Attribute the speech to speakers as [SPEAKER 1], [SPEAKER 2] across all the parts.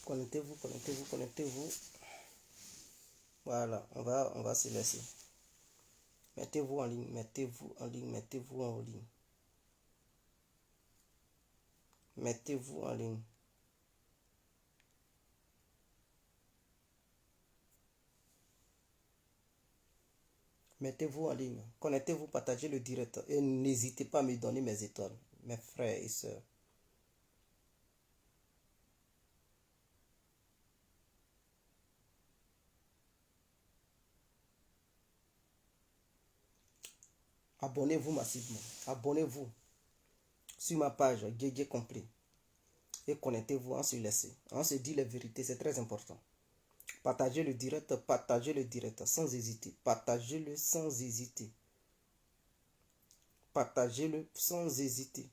[SPEAKER 1] Connectez-vous, connectez-vous, connectez-vous. Voilà, on va se laisser. Mettez-vous en ligne, mettez-vous en ligne, mettez-vous en ligne. Mettez-vous en ligne. Mettez-vous en ligne. Connectez-vous, partagez le direct. Et n'hésitez pas à me donner mes étoiles, mes frères et sœurs. Abonnez-vous massivement. Abonnez-vous sur ma page Guégué Complet. Et connectez-vous, on se laisse. On se dit la vérité, c'est très important. Partagez le direct sans hésiter. Partagez-le sans hésiter. Partagez-le sans hésiter.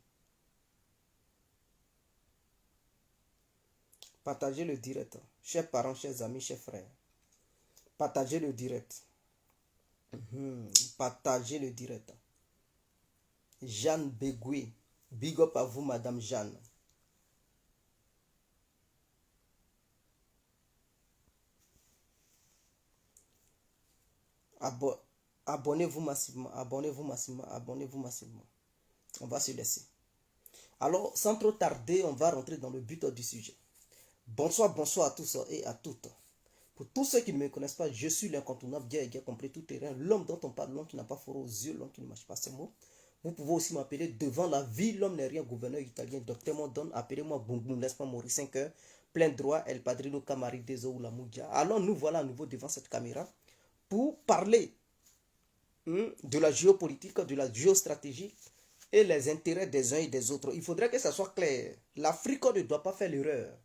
[SPEAKER 1] Partagez le direct. Chers parents, chers amis, chers frères. Partagez le direct. Partagez le direct. Jeanne Begoué. Big up à vous, Madame Jeanne. Abonnez-vous massivement. Abonnez-vous massivement. Abonnez-vous massivement. On va se laisser. Alors, sans trop tarder, on va rentrer dans le but du sujet. Bonsoir, bonsoir à tous et à toutes. Pour tous ceux qui ne me connaissent pas, je suis l'incontournable Guégué Complet tout terrain, l'homme dont on parle, l'homme qui n'a pas fort aux yeux, l'homme qui ne marche pas ses mots. Vous pouvez aussi m'appeler devant la vie, l'homme n'est rien, gouverneur italien, docteur Mondon, appelez-moi Boum Boum, laisse pas mourir 5 heures, plein droit, El Padrino Camari des ou la Moudia. Alors nous voilà à nouveau devant cette caméra pour parler de la géopolitique, de la géostratégie et les intérêts des uns et des autres. Il faudrait que ça soit clair. L'Afrique ne doit pas faire l'erreur.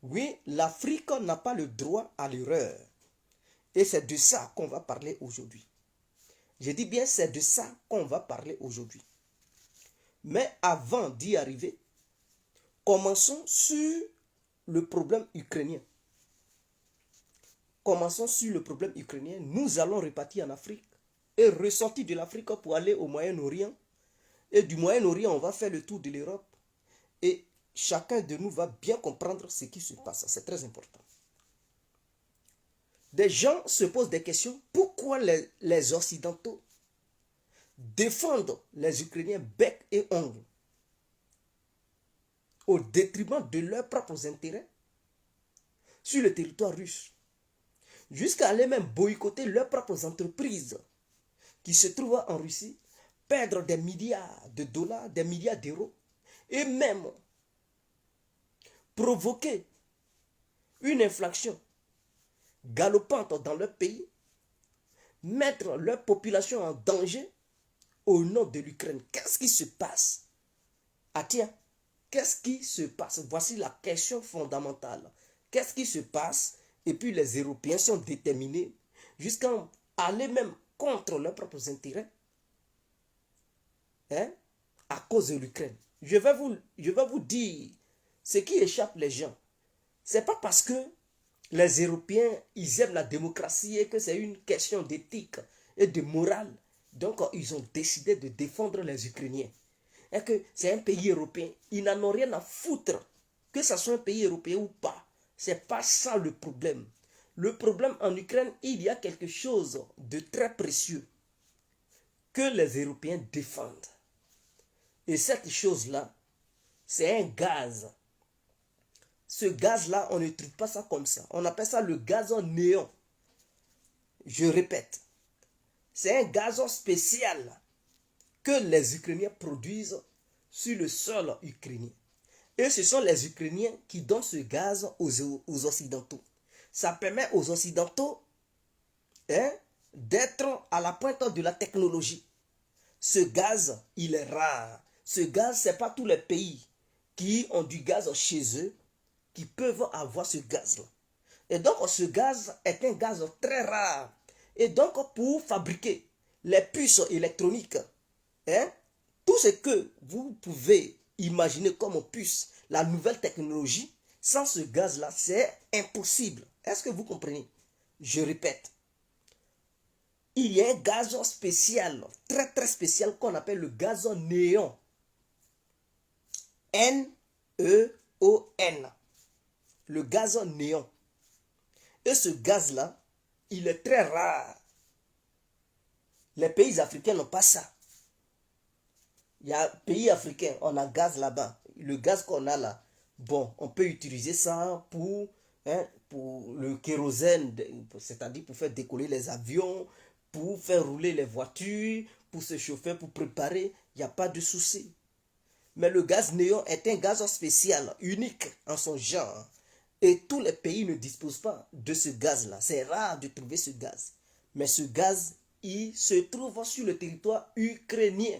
[SPEAKER 1] Oui, l'Afrique n'a pas le droit à l'erreur. Et c'est de ça qu'on va parler aujourd'hui. Je dis bien, c'est de ça qu'on va parler aujourd'hui. Mais avant d'y arriver, commençons sur le problème ukrainien. Commençons sur le problème ukrainien. Nous allons repartir en Afrique et ressortir de l'Afrique pour aller au Moyen-Orient. Et du Moyen-Orient, on va faire le tour de l'Europe. Et chacun de nous va bien comprendre ce qui se passe. C'est très important. Des gens se posent des questions. Pourquoi les Occidentaux défendent les Ukrainiens bec et ongles au détriment de leurs propres intérêts sur le territoire russe, jusqu'à aller même boycotter leurs propres entreprises qui se trouvent en Russie, perdre des milliards de dollars, des milliards d'euros, et même provoquer une inflation galopante dans leur pays, mettre leur population en danger au nom de l'Ukraine. Qu'est-ce qui se passe? Ah tiens, qu'est-ce qui se passe? Voici la question fondamentale. Qu'est-ce qui se passe? Et puis les Européens sont déterminés jusqu'à aller même contre leurs propres intérêts, à cause de l'Ukraine. Je vais vous dire ce qui échappe les gens. Ce n'est pas parce que les Européens, ils aiment la démocratie et que c'est une question d'éthique et de morale. Donc, ils ont décidé de défendre les Ukrainiens. Et que c'est un pays européen. Ils n'en ont rien à foutre. Que ce soit un pays européen ou pas. Ce n'est pas ça le problème. Le problème en Ukraine, il y a quelque chose de très précieux que les Européens défendent. Et cette chose-là, c'est un gaz. Ce gaz-là, on ne trouve pas ça comme ça. On appelle ça le gaz néon. Je répète, c'est un gaz spécial que les Ukrainiens produisent sur le sol ukrainien. Et ce sont les Ukrainiens qui donnent ce gaz aux Occidentaux. Ça permet aux Occidentaux d'être à la pointe de la technologie. Ce gaz, il est rare. Ce gaz, ce n'est pas tous les pays qui ont du gaz chez eux qui peuvent avoir ce gaz-là. Et donc, ce gaz est un gaz très rare. Et donc, pour fabriquer les puces électroniques, tout ce que vous pouvez imaginer comme puce, la nouvelle technologie, sans ce gaz-là, c'est impossible. Est-ce que vous comprenez? Je répète. Il y a un gaz spécial, très très spécial, qu'on appelle le gaz néon. N-E-O-N. le gaz néon. Et ce gaz-là, il est très rare. Les pays africains n'ont pas ça. Il y a un pays africain, on a gaz là-bas. Le gaz qu'on a là, bon, on peut utiliser ça pour le kérosène, c'est-à-dire pour faire décoller les avions, pour faire rouler les voitures, pour se chauffer, pour préparer. Il n'y a pas de souci. Mais le gaz néon est un gaz spécial, unique en son genre. Et tous les pays ne disposent pas de ce gaz-là. C'est rare de trouver ce gaz. Mais ce gaz, il se trouve sur le territoire ukrainien.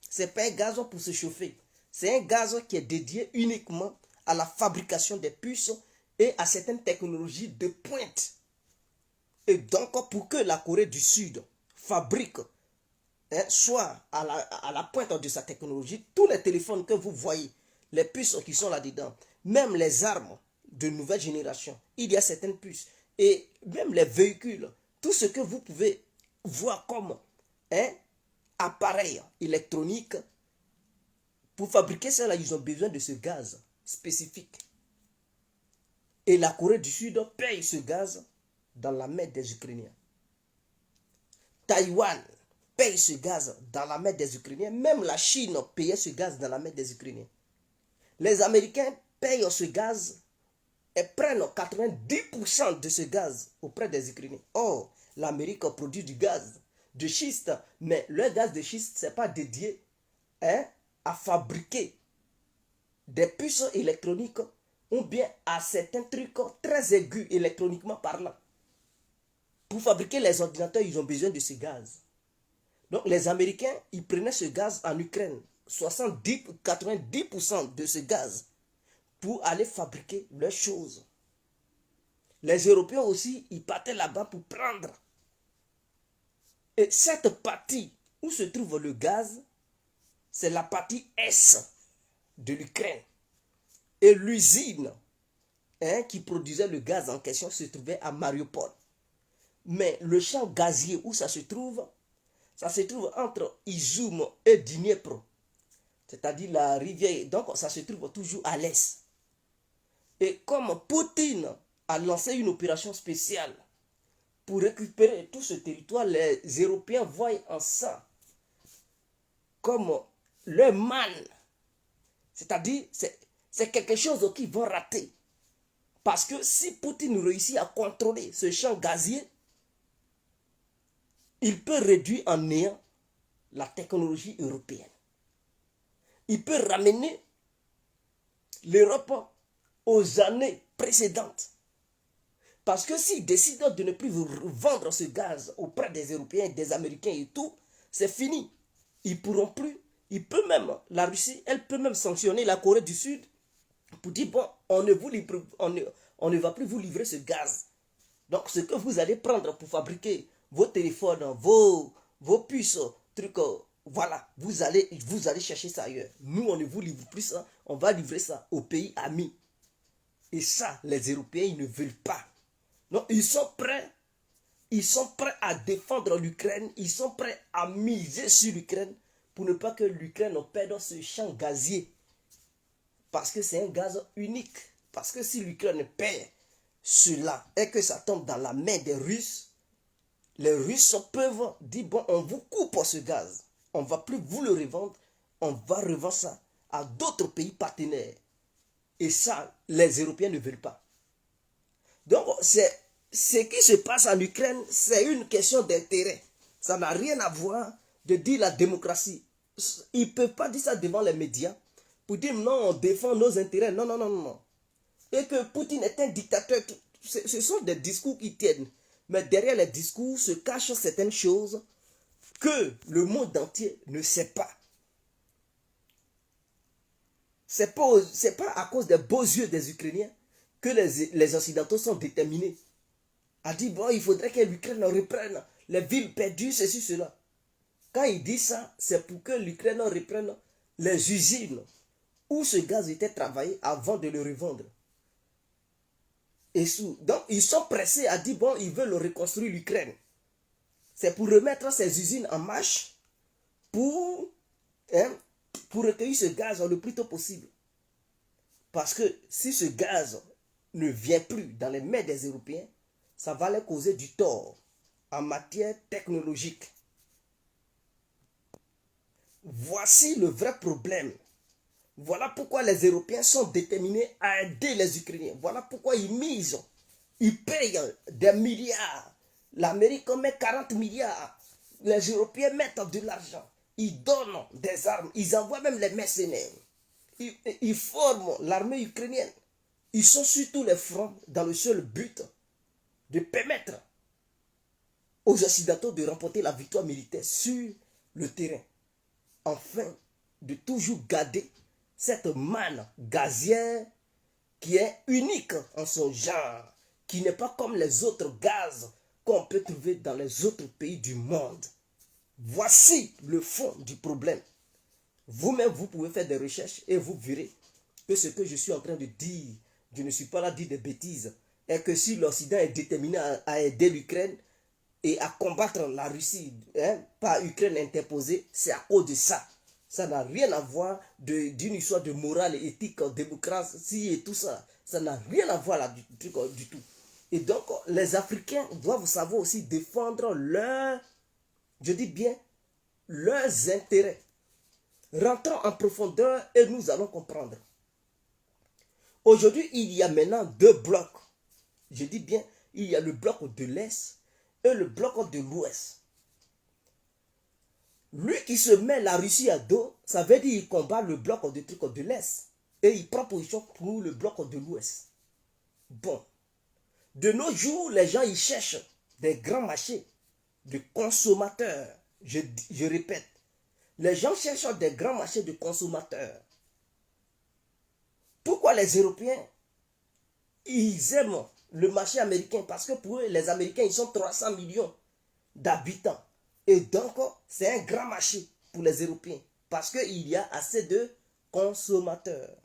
[SPEAKER 1] Ce n'est pas un gaz pour se chauffer. C'est un gaz qui est dédié uniquement à la fabrication des puces et à certaines technologies de pointe. Et donc, pour que la Corée du Sud fabrique, soit à la pointe de sa technologie, tous les téléphones que vous voyez, les puces qui sont là-dedans, même les armes de nouvelle génération, il y a certaines puces. Et même les véhicules, tout ce que vous pouvez voir comme appareil électronique, pour fabriquer cela, ils ont besoin de ce gaz spécifique. Et la Corée du Sud paye ce gaz dans la main des Ukrainiens. Taïwan paye ce gaz dans la main des Ukrainiens. Même la Chine payait ce gaz dans la main des Ukrainiens. Les Américains payent ce gaz et prennent 90% de ce gaz auprès des Ukrainiens. Or, l'Amérique produit du gaz de schiste, mais le gaz de schiste, ce n'est pas dédié à fabriquer des puces électroniques ou bien à certains trucs très aigus électroniquement parlant. Pour fabriquer les ordinateurs, ils ont besoin de ce gaz. Donc les Américains, ils prenaient ce gaz en Ukraine, 70-90% de ce gaz, pour aller fabriquer leurs choses. Les Européens aussi, ils partaient là-bas pour prendre. Et cette partie où se trouve le gaz, c'est la partie est de l'Ukraine. Et l'usine qui produisait le gaz en question se trouvait à Mariupol. Mais le champ gazier où ça se trouve entre Izoum et Dniepr. C'est-à-dire la rivière. Donc ça se trouve toujours à l'est. Et comme Poutine a lancé une opération spéciale pour récupérer tout ce territoire, les Européens voient en ça comme leur manne. C'est-à-dire, c'est quelque chose qu'ils vont rater. Parce que si Poutine réussit à contrôler ce champ gazier, il peut réduire en néant la technologie européenne. Il peut ramener l'Europe aux années précédentes. Parce que s'il décide de ne plus vendre ce gaz auprès des Européens, des Américains et tout, c'est fini. Ils pourront plus. La Russie, elle peut même sanctionner la Corée du Sud pour dire, bon, on ne va plus vous livrer ce gaz. Donc, ce que vous allez prendre pour fabriquer vos téléphones, vos puces, trucs, voilà, vous allez chercher ça ailleurs. Nous, on ne vous livre plus ça, on va livrer ça aux pays amis. Et ça, les Européens, ils ne veulent pas. Donc, ils sont prêts à défendre l'Ukraine, ils sont prêts à miser sur l'Ukraine pour ne pas que l'Ukraine perde ce champ gazier. Parce que c'est un gaz unique. Parce que si l'Ukraine perd cela et que ça tombe dans la main des Russes, les Russes peuvent dire, bon, on vous coupe ce gaz. On ne va plus vous le revendre. On va revendre ça à d'autres pays partenaires. Et ça, les Européens ne veulent pas. Donc, ce qui se passe en Ukraine, c'est une question d'intérêt. Ça n'a rien à voir de dire la démocratie. Ils ne peuvent pas dire ça devant les médias pour dire non, on défend nos intérêts. Non, non, non, non. Et que Poutine est un dictateur. Ce sont des discours qui tiennent. Mais derrière les discours se cachent certaines choses que le monde entier ne sait pas. Ce n'est pas à cause des beaux yeux des Ukrainiens que les Occidentaux sont déterminés à dire, bon, il faudrait que l'Ukraine reprenne les villes perdues, ceci, cela. Quand il dit ça, c'est pour que l'Ukraine reprenne les usines où ce gaz était travaillé avant de le revendre. Donc, ils sont pressés à dire, bon, ils veulent reconstruire l'Ukraine. C'est pour remettre ces usines en marche pour recueillir ce gaz le plus tôt possible. Parce que si ce gaz ne vient plus dans les mains des Européens, ça va leur causer du tort en matière technologique. Voici le vrai problème. Voilà pourquoi les Européens sont déterminés à aider les Ukrainiens. Voilà pourquoi ils misent, ils payent des milliards. L'Amérique met 40 milliards. Les Européens mettent de l'argent. Ils donnent des armes. Ils envoient même les mercenaires. Ils forment l'armée ukrainienne. Ils sont sur tous les fronts dans le seul but de permettre aux Occidentaux de remporter la victoire militaire sur le terrain. Afin de toujours garder cette manne gazière qui est unique en son genre, qui n'est pas comme les autres gaz qu'on peut trouver dans les autres pays du monde. Voici le fond du problème. Vous-même, vous pouvez faire des recherches et vous verrez que ce que je suis en train de dire, je ne suis pas là à dire des bêtises, est que si l'Occident est déterminé à aider l'Ukraine et à combattre la Russie par Ukraine interposée, c'est à cause de ça. Ça n'a rien à voir d'une histoire de morale et éthique, démocratie et tout ça. Ça n'a rien à voir là du tout. Et donc, les Africains doivent savoir aussi défendre je dis bien, leurs intérêts. Rentrons en profondeur et nous allons comprendre. Aujourd'hui, il y a maintenant deux blocs. Je dis bien, il y a le bloc de l'Est et le bloc de l'Ouest. Lui qui se met la Russie à dos, ça veut dire qu'il combat le bloc de l'Est. Et il prend position pour le bloc de l'Ouest. Bon. De nos jours, les gens, ils cherchent des grands marchés de consommateurs. Je répète. Les gens cherchent des grands marchés de consommateurs. Pourquoi les Européens, ils aiment le marché américain? Parce que pour eux, les Américains, ils sont 300 millions d'habitants. Et donc, c'est un grand marché pour les Européens. Parce qu'il y a assez de consommateurs.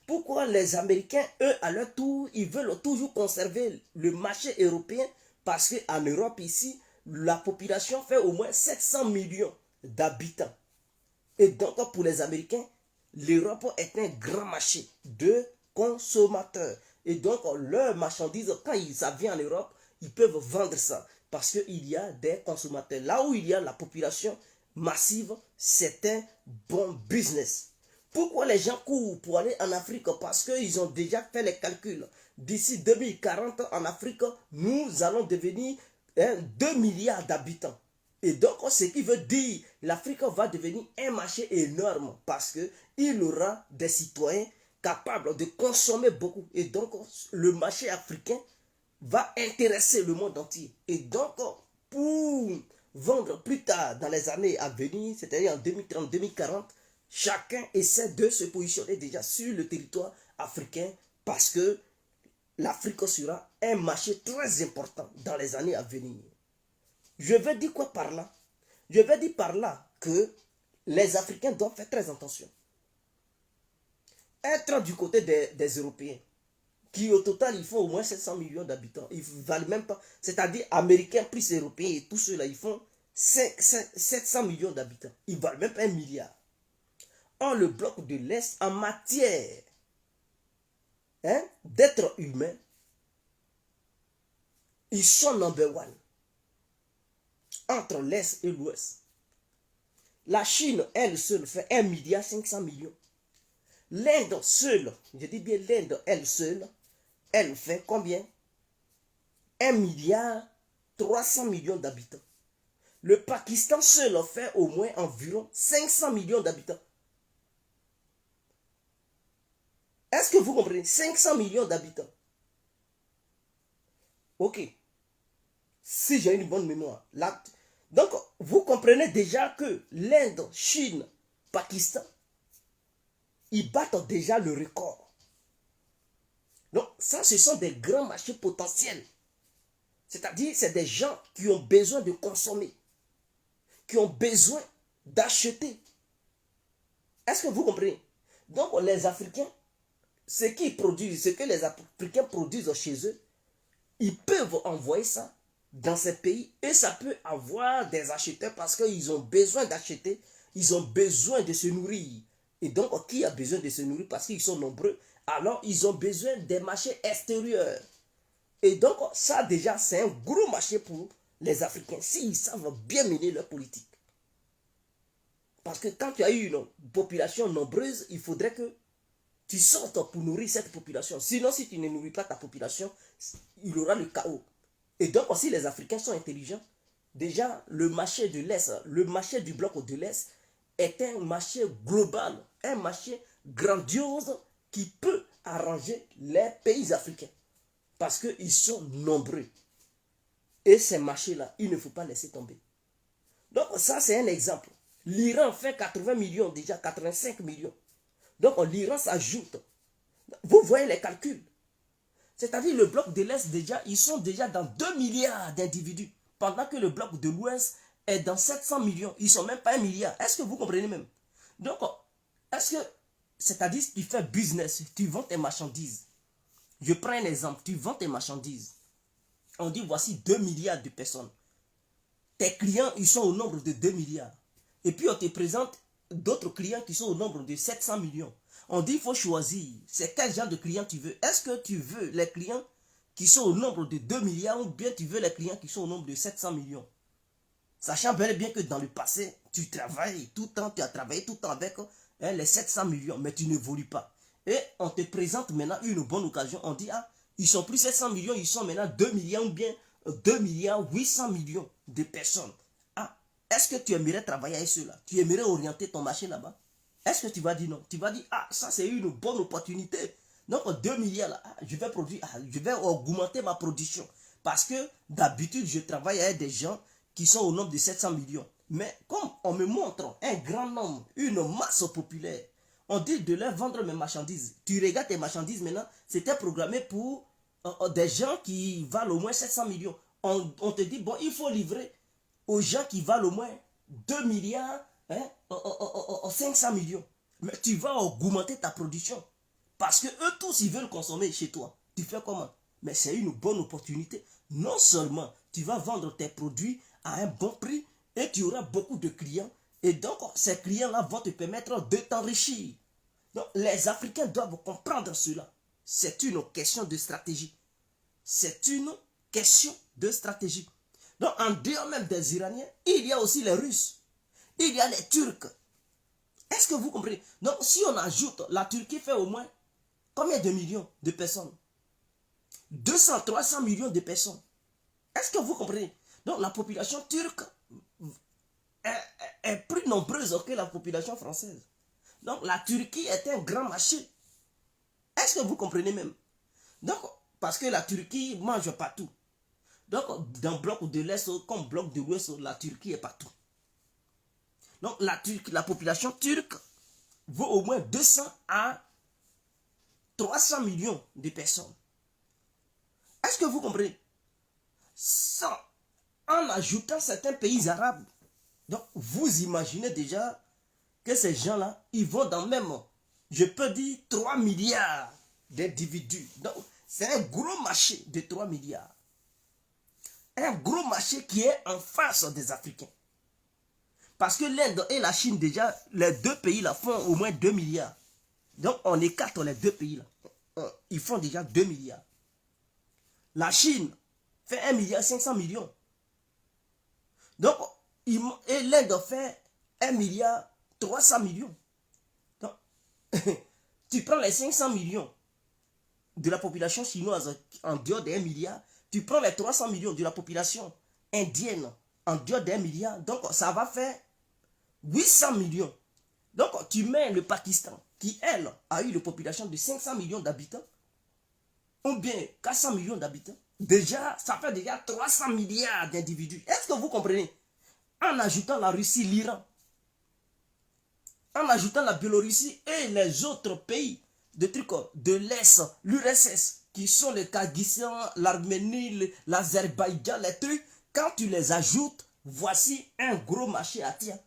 [SPEAKER 1] Pourquoi les Américains, eux, à leur tour, ils veulent toujours conserver le marché européen? Parce qu'en Europe, ici, la population fait au moins 700 millions d'habitants. Et donc, pour les Américains, l'Europe est un grand marché de consommateurs. Et donc, leurs marchandises, quand ça vient en Europe, ils peuvent vendre ça. Parce qu'il y a des consommateurs. Là où il y a la population massive, c'est un bon business. Pourquoi les gens courent pour aller en Afrique? Parce qu'ils ont déjà fait les calculs. D'ici 2040, en Afrique, nous allons devenir 2 milliards d'habitants. Et donc, ce qui veut dire l'Afrique va devenir un marché énorme parce qu'il aura des citoyens capables de consommer beaucoup. Et donc, le marché africain va intéresser le monde entier. Et donc, pour vendre plus tard dans les années à venir, c'est-à-dire en 2030, 2040, chacun essaie de se positionner déjà sur le territoire africain parce que l'Afrique sera un marché très important dans les années à venir. Je vais dire quoi par là? Je vais dire par là que les Africains doivent faire très attention. Être du côté des Européens, qui au total, ils font au moins 700 millions d'habitants. Ils ne valent même pas, c'est-à-dire Américains plus Européens et tous ceux-là, ils font 700 millions d'habitants. Ils ne valent même pas 1 milliard. Or, le bloc de l'Est, en matière d'être humain, ils sont number one. Entre l'Est et l'Ouest. La Chine, elle seule, fait 1,5 milliard. L'Inde seule, je dis bien l'Inde, elle seule, elle fait combien? 1,3 milliard d'habitants. Le Pakistan seul fait au moins environ 500 millions d'habitants. Est-ce que vous comprenez? 500 millions d'habitants. Ok. Si j'ai une bonne mémoire. Là, donc, vous comprenez déjà que l'Inde, Chine, Pakistan, ils battent déjà le record. Donc, ça, ce sont des grands marchés potentiels. C'est-à-dire, c'est des gens qui ont besoin de consommer, qui ont besoin d'acheter. Est-ce que vous comprenez? Donc, les Africains, ce qu'ils produisent, ce que les Africains produisent chez eux, ils peuvent envoyer ça dans ces pays et ça peut avoir des acheteurs parce qu'ils ont besoin d'acheter, ils ont besoin de se nourrir. Et donc, qui a besoin de se nourrir? Parce qu'ils sont nombreux Alors, ils ont besoin des marchés extérieurs. Et donc, ça déjà, c'est un gros marché pour les Africains, s'ils savent bien mener leur politique. Parce que quand tu as eu une population nombreuse, il faudrait que tu sortes pour nourrir cette population. Sinon, si tu ne nourris pas ta population, il y aura le chaos. Et donc aussi, les Africains sont intelligents. Déjà, le marché de l'Est, le marché du bloc de l'Est est un marché global, un marché grandiose qui peut arranger les pays africains. Parce qu'ils sont nombreux. Et ces marchés-là, il ne faut pas laisser tomber. Donc ça, c'est un exemple. L'Iran fait 80 millions déjà, 85 millions. Donc l'Iran s'ajoute. Vous voyez les calculs. C'est-à-dire le bloc de l'Est déjà, ils sont déjà dans 2 milliards d'individus. Pendant que le bloc de l'Ouest est dans 700 millions. Ils ne sont même pas 1 milliard. Est-ce que vous comprenez même? Donc, est-ce que, c'est-à-dire tu fais business, tu vends tes marchandises. Je prends un exemple, tu vends tes marchandises. On dit voici 2 milliards de personnes. Tes clients, ils sont au nombre de 2 milliards. Et puis on te présente d'autres clients qui sont au nombre de 700 millions. On dit il faut choisir, c'est quel genre de client tu veux. Est-ce que tu veux les clients qui sont au nombre de 2 milliards ou bien tu veux les clients qui sont au nombre de 700 millions? Sachant bel et bien que dans le passé, tu travailles tout le temps, tu as travaillé tout le temps avec les 700 millions, mais tu n'évolues pas. Et on te présente maintenant une bonne occasion. On dit, ah, ils sont plus 700 millions, ils sont maintenant 2 milliards ou bien 2 milliards 800 millions de personnes. Ah, est-ce que tu aimerais travailler avec ceux-là? Tu aimerais orienter ton marché là-bas? Est-ce que tu vas dire non? Tu vas dire, ah, ça c'est une bonne opportunité. Donc 2 milliards là, ah, je vais produire, ah, je vais augmenter ma production. Parce que d'habitude, je travaille avec des gens qui sont au nombre de 700 millions. Mais comme on me montre un grand nombre, une masse populaire, on dit de leur vendre mes marchandises. Tu regardes tes marchandises maintenant, c'était programmé pour des gens qui valent au moins 700 millions. On te dit, bon, il faut livrer aux gens qui valent au moins 2 milliards 500 millions. Mais tu vas augmenter ta production. Parce que eux tous, ils veulent consommer chez toi. Tu fais comment? Mais c'est une bonne opportunité. Non seulement tu vas vendre tes produits à un bon prix et tu auras beaucoup de clients. Et donc, ces clients-là vont te permettre de t'enrichir. Donc, les Africains doivent comprendre cela. C'est une question de stratégie. C'est une question de stratégie. Donc, en dehors même des Iraniens, il y a aussi les Russes. Il y a les Turcs. Est-ce que vous comprenez? Donc, si on ajoute, la Turquie fait au moins combien de millions de personnes? 200, 300 millions de personnes. Est-ce que vous comprenez? Donc, la population turque est plus nombreuse que la population française. Donc, la Turquie est un grand marché. Est-ce que vous comprenez même? Donc, parce que la Turquie mange partout. Donc, dans le bloc de l'Est comme bloc de l'Ouest, la Turquie est partout. Donc, la population turque vaut au moins 200 à 300 millions de personnes. Est-ce que vous comprenez? Ça, en ajoutant certains pays arabes. Donc, vous imaginez déjà que ces gens-là, ils vont dans même, je peux dire, 3 milliards d'individus. Donc, c'est un gros marché de 3 milliards. Un gros marché qui est en face des Africains. Parce que l'Inde et la Chine, déjà, les deux pays-là font au moins 2 milliards. Donc, on écarte les deux pays-là. Ils font déjà 2 milliards. La Chine fait 1 milliard 500 millions. Donc, et l'Inde fait 1 milliard 300 millions. Donc, tu prends les 500 millions de la population chinoise en dehors de 1 milliard, tu prends les 300 millions de la population indienne en dehors de 1 milliard, donc ça va faire 800 millions. Donc, tu mets le Pakistan, qui, elle, a eu une population de 500 millions d'habitants, ou bien 400 millions d'habitants. Déjà, ça fait déjà 300 milliards d'individus. Est-ce que vous comprenez? En ajoutant la Russie, l'Iran, en ajoutant la Biélorussie et les autres pays de l'Est, l'URSS, qui sont le Kyrgyzstan, l'Arménie, l'Azerbaïdjan, les trucs, quand tu les ajoutes, voici un gros marché à tiens.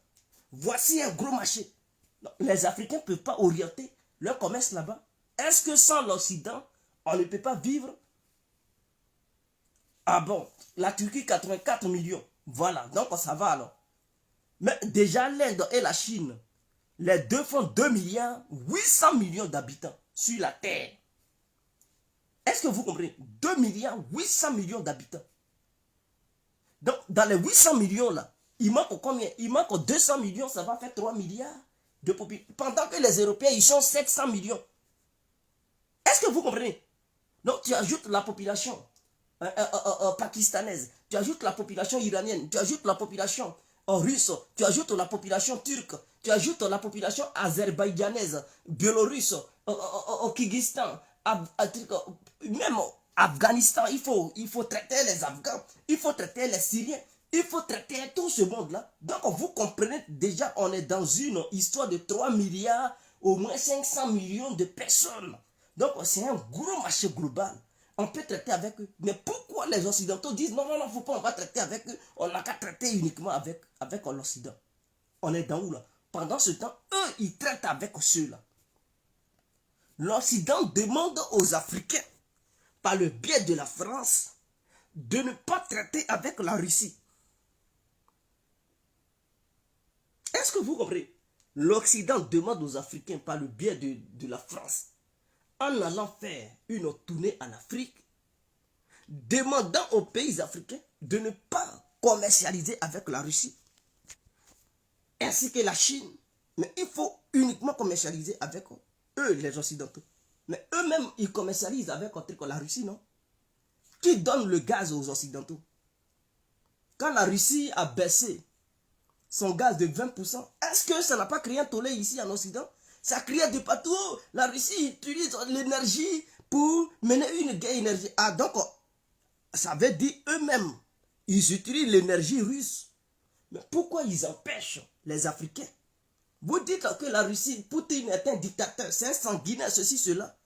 [SPEAKER 1] Voici un gros marché. Donc, les Africains ne peuvent pas orienter leur commerce là-bas. Est-ce que sans l'Occident, on ne peut pas vivre? Ah bon, la Turquie, 84 millions. Voilà, donc ça va alors. Mais déjà l'Inde et la Chine, les deux font 2 milliards 800 millions d'habitants. sur la terre. Est-ce que vous comprenez? 2 milliards 800 millions d'habitants. Donc, dans les 800 millions là, il manque combien? Il manque 200 millions, ça va faire 3 milliards de population. Pendant que les Européens, ils sont 700 millions. Est-ce que vous comprenez? Donc, tu ajoutes la population pakistanaise, tu ajoutes la population iranienne, tu ajoutes la population russe, tu ajoutes la population turque, tu ajoutes la population azerbaïdjanaise, biélorusse, au Kyrgyzstan, même Afghanistan, il faut traiter les Afghans, il faut traiter les Syriens, il faut traiter tout ce monde-là. Donc vous comprenez déjà, on est dans une histoire de 3 milliards, au moins 500 millions de personnes. Donc c'est un gros marché global. On peut traiter avec eux. Mais pourquoi les Occidentaux disent non, non, non, faut pas, on va traiter avec eux. On n'a qu'à traiter uniquement avec l'Occident. On est dans où là? Pendant ce temps, eux, ils traitent avec ceux-là. L'Occident demande aux Africains, par le biais de la France, de ne pas traiter avec la Russie. Est-ce que vous comprenez? L'Occident demande aux Africains, par le biais de la France, en allant faire une tournée en Afrique, demandant aux pays africains de ne pas commercialiser avec la Russie, ainsi que la Chine. Mais il faut uniquement commercialiser avec eux, les Occidentaux. Mais eux-mêmes, ils commercialisent avec la Russie, non? Qui donne le gaz aux Occidentaux? Quand la Russie a baissé son gaz de 20%, est-ce que ça n'a pas créé un tollé ici en Occident? Ça crée de partout. La Russie utilise l'énergie pour mener une guerre énergie. Ah, donc, ça veut dire eux-mêmes, ils utilisent l'énergie russe. Mais pourquoi ils empêchent les Africains? Vous dites que la Russie, Poutine est un dictateur, c'est un sanguinaire, ceci, cela.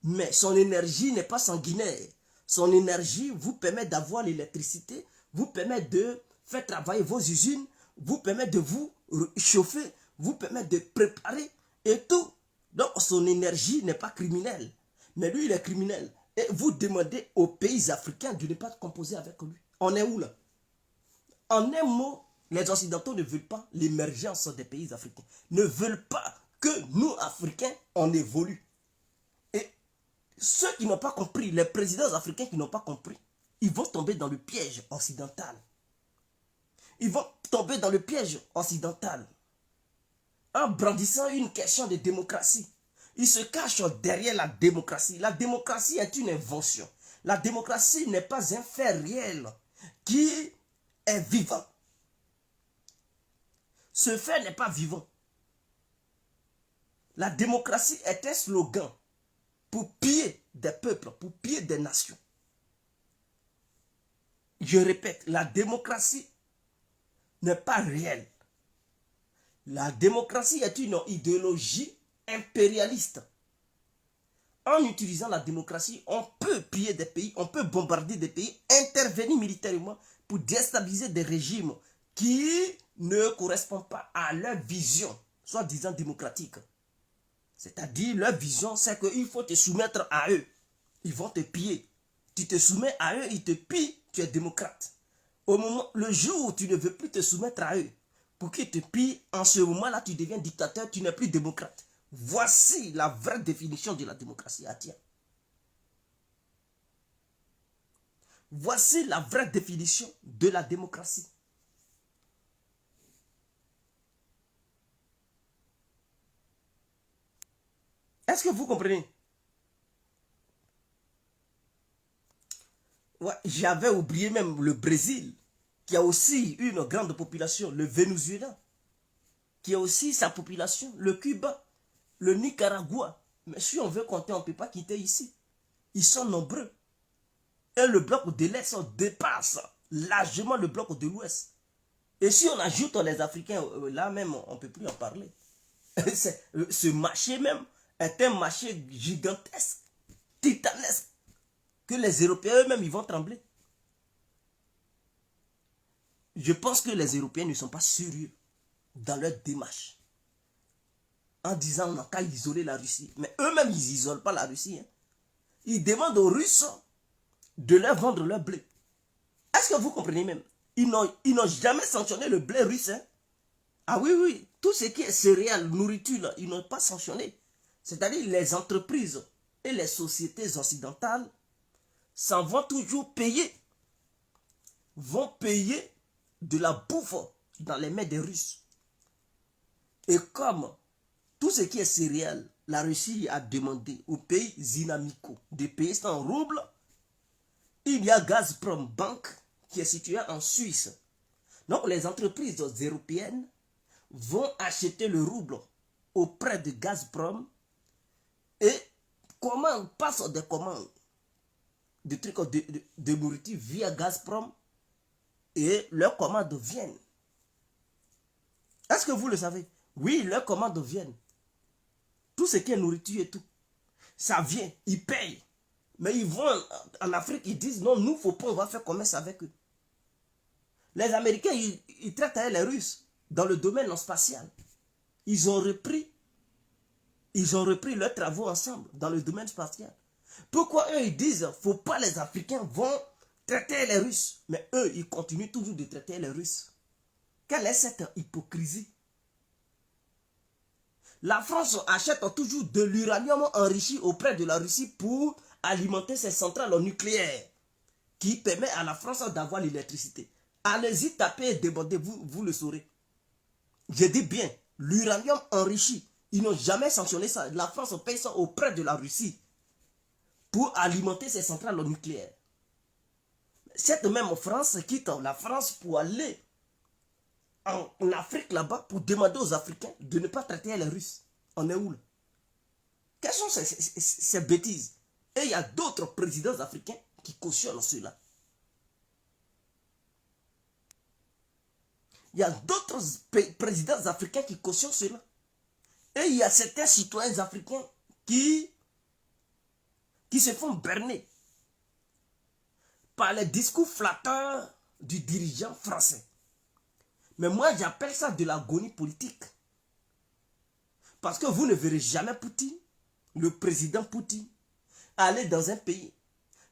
[SPEAKER 1] Mais son énergie n'est pas sanguinaire. Son énergie vous permet d'avoir l'électricité, vous permet de faire travailler vos usines, vous permet de vous chauffer, vous permet de préparer et tout. Donc son énergie n'est pas criminelle. Mais lui, il est criminel. Et vous demandez aux pays africains de ne pas composer avec lui. On est où là? En un mot, les Occidentaux ne veulent pas l'émergence des pays africains. Ne veulent pas que nous, Africains, on évolue. Et ceux qui n'ont pas compris, les présidents africains qui n'ont pas compris, ils vont tomber dans le piège occidental. Ils vont tomber dans le piège occidental. En brandissant une question de démocratie. Ils se cachent derrière la démocratie. La démocratie est une invention. La démocratie n'est pas un fait réel qui est vivant. Ce fait n'est pas vivant. La démocratie est un slogan pour piller des peuples, pour piller des nations. Je répète, la démocratie n'est pas réelle. La démocratie est une idéologie impérialiste. En utilisant la démocratie, on peut piller des pays, on peut bombarder des pays, intervenir militairement pour déstabiliser des régimes qui ne correspondent pas à leur vision, soi-disant démocratique. C'est-à-dire, leur vision, c'est qu'il faut te soumettre à eux. Ils vont te piller. Tu te soumets à eux, ils te pillent, tu es démocrate. Le jour où tu ne veux plus te soumettre à eux, pour qu'ils te pillent, en ce moment-là, tu deviens dictateur, tu n'es plus démocrate. Voici la vraie définition de la démocratie. Tiens. Voici la vraie définition de la démocratie. Est-ce que vous comprenez? Ouais, j'avais oublié même le Brésil, qui a aussi une grande population, le Venezuela, qui a aussi sa population, le Cuba, le Nicaragua. Mais si on veut compter, on ne peut pas quitter ici. Ils sont nombreux. Et le bloc de l'Est dépasse largement le bloc de l'Ouest. Et si on ajoute les Africains, là même, on ne peut plus en parler. Ce marché même est un marché gigantesque, titanesque, que les Européens eux-mêmes, ils vont trembler. Je pense que les Européens ne sont pas sérieux dans leur démarche. En disant, on n'a qu'à isoler la Russie. Mais eux-mêmes, ils n'isolent pas la Russie. Hein. Ils demandent aux Russes de leur vendre leur blé. Est-ce que vous comprenez même? Ils n'ont jamais sanctionné le blé russe. Hein? Ah oui, oui. Tout ce qui est céréales, nourriture, là, ils n'ont pas sanctionné. c'est-à-dire les entreprises et les sociétés occidentales s'en vont toujours payer, vont payer de la bouffe dans les mains des Russes. Et comme tout ce qui est céréales, la Russie a demandé aux pays inamicaux de payer ça en roubles, il y a Gazprom Bank qui est situé en Suisse. Donc les entreprises européennes vont acheter le rouble auprès de Gazprom et passent des commandes de trucs de nourriture via Gazprom et leurs commandes viennent. Est-ce que vous le savez? Oui, leurs commandes viennent. Tout ce qui est nourriture et tout, ça vient, ils payent. Mais ils vont en Afrique, ils disent non, nous, faut pas, on va faire commerce avec eux. Les Américains, ils traitent avec les Russes dans le domaine spatial. Ils ont repris leurs travaux ensemble dans le domaine spatial. Pourquoi eux, ils disent, faut pas les Africains vont traiter les Russes. Mais eux, ils continuent toujours de traiter les Russes. Quelle est cette hypocrisie? La France achète toujours de l'uranium enrichi auprès de la Russie pour alimenter ses centrales nucléaires qui permet à la France d'avoir l'électricité. Allez-y taper et demandez, vous le saurez. Je dis bien, l'uranium enrichi, ils n'ont jamais sanctionné ça. La France paye ça auprès de la Russie pour alimenter ses centrales nucléaires. Cette même France quitte la France pour aller en Afrique là-bas pour demander aux Africains de ne pas traiter les Russes. On est où là? Quelles sont ces bêtises? Et il y a d'autres présidents africains qui cautionnent cela. Il y a d'autres présidents africains qui cautionnent cela. Et il y a certains citoyens africains qui se font berner par les discours flatteurs du dirigeant français. Mais moi, j'appelle ça de l'agonie politique. Parce que vous ne verrez jamais Poutine, le président Poutine, aller dans un pays,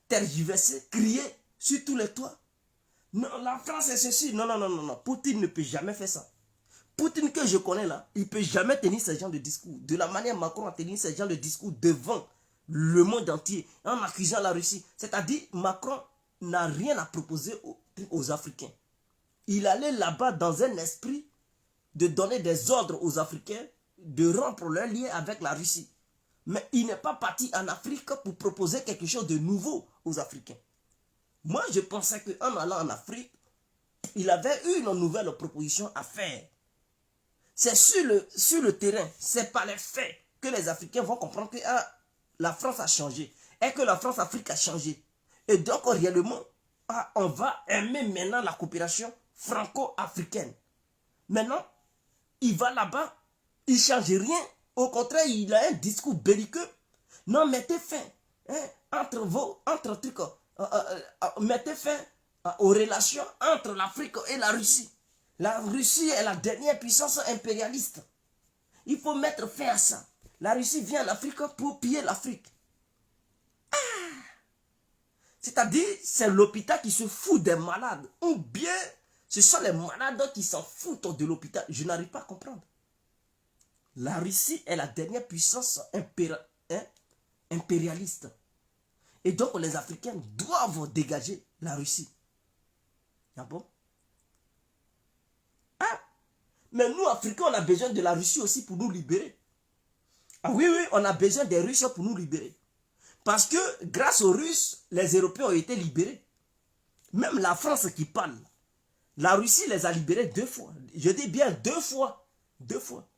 [SPEAKER 1] tergiverser, crier sur tous les toits. Non, la France est ceci. Non, non, non, non, non. Poutine ne peut jamais faire ça. Poutine que je connais là, il ne peut jamais tenir ce genre de discours. De la manière Macron a tenu ce genre de discours devant le monde entier, en accusant la Russie. C'est-à-dire, Macron n'a rien à proposer aux Africains. Il allait là-bas dans un esprit de donner des ordres aux Africains, de rompre leur lien avec la Russie. Mais il n'est pas parti en Afrique pour proposer quelque chose de nouveau aux Africains. Moi, je pensais qu'en allant en Afrique, il avait une nouvelle proposition à faire. C'est sur le terrain, c'est par les faits que les Africains vont comprendre que la France a changé et que la France-Afrique a changé. Et donc, réellement, on va aimer maintenant la coopération franco-africaine. Maintenant, il va là-bas, il ne change rien. Au contraire, il a un discours belliqueux. Non, mettez fin mettez fin aux relations entre l'Afrique et la Russie. La Russie est la dernière puissance impérialiste. Il faut mettre fin à ça. La Russie vient en Afrique pour piller l'Afrique. C'est-à-dire, c'est l'hôpital qui se fout des malades. Ou bien, ce sont les malades qui s'en foutent de l'hôpital. Je n'arrive pas à comprendre. La Russie est la dernière puissance impérialiste. Et donc, les Africains doivent dégager la Russie. Ah bon? Ah, mais nous, Africains, on a besoin de la Russie aussi pour nous libérer. Ah oui, oui, on a besoin des Russes pour nous libérer. Parce que grâce aux Russes, les Européens ont été libérés. Même la France qui parle. La Russie les a libérés 2 fois. Je dis bien 2 fois. 2 fois.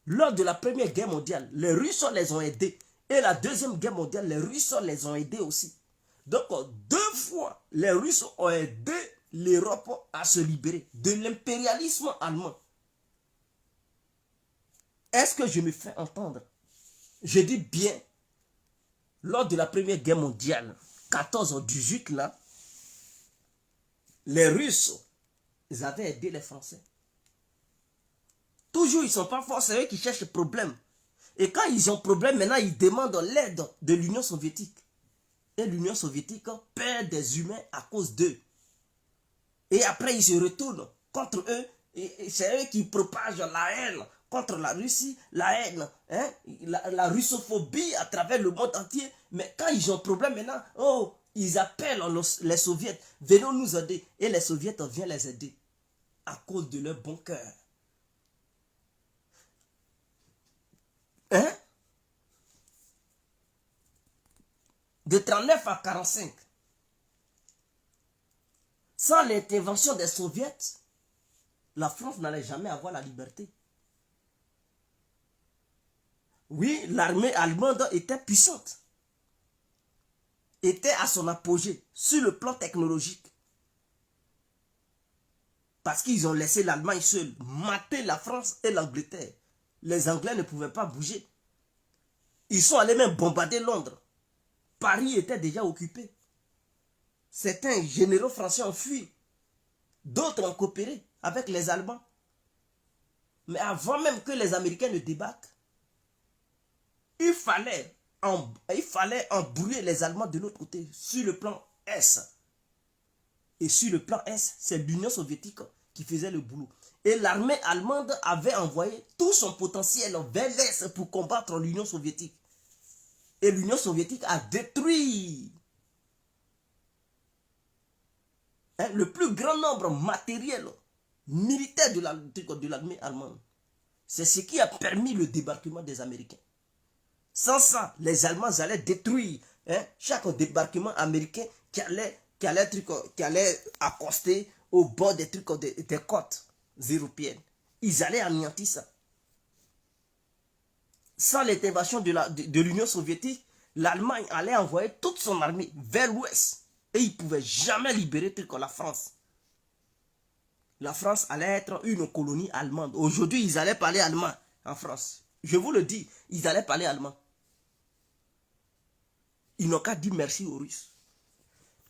[SPEAKER 1] Lors de la Première Guerre mondiale, les Russes les ont aidés. Et la Deuxième Guerre mondiale, les Russes les ont aidés aussi. Donc 2 fois, les Russes ont aidé l'Europe à se libérer de l'impérialisme allemand. Est-ce que je me fais entendre? Je dis bien, lors de la Première Guerre mondiale, 14-18 là, les Russes, ils avaient aidé les Français. Toujours, ils ne sont pas forts, c'est eux qui cherchent le problème. Et quand ils ont problème, maintenant, ils demandent l'aide de l'Union soviétique. Et l'Union soviétique perd des humains à cause d'eux. Et après, ils se retournent contre eux. Et c'est eux qui propagent la haine contre la Russie, la haine, hein, la russophobie à travers le monde entier. Mais quand ils ont problème maintenant, oh, ils appellent les soviets, venons nous aider. Et les soviets viennent les aider à cause de leur bon cœur. Hein? De 39 à 45. Sans l'intervention des soviets, la France n'allait jamais avoir la liberté. Oui, l'armée allemande était puissante. Était à son apogée sur le plan technologique. Parce qu'ils ont laissé l'Allemagne seule mater la France et l'Angleterre. Les Anglais ne pouvaient pas bouger. Ils sont allés même bombarder Londres. Paris était déjà occupé. Certains généraux français ont fui. D'autres ont coopéré avec les Allemands. Mais avant même que les Américains ne débarquent, il fallait embrouiller les Allemands de l'autre côté, sur le plan Est. Et sur le plan Est, c'est l'Union soviétique qui faisait le boulot. Et l'armée allemande avait envoyé tout son potentiel vers l'Est pour combattre l'Union soviétique. Et l'Union soviétique a détruit le plus grand nombre matériel militaire de l'armée allemande. C'est ce qui a permis le débarquement des Américains. Sans ça, les Allemands allaient détruire chaque débarquement américain qui allait accoster au bord des côtes européennes. Ils allaient anéantir ça. Sans l'intervention de l'Union soviétique, l'Allemagne allait envoyer toute son armée vers l'ouest. Et ils ne pouvaient jamais libérer la France. La France allait être une colonie allemande. Aujourd'hui, ils allaient parler allemand en France. Je vous le dis, ils allaient parler allemand. Ils n'ont qu'à dire merci aux Russes.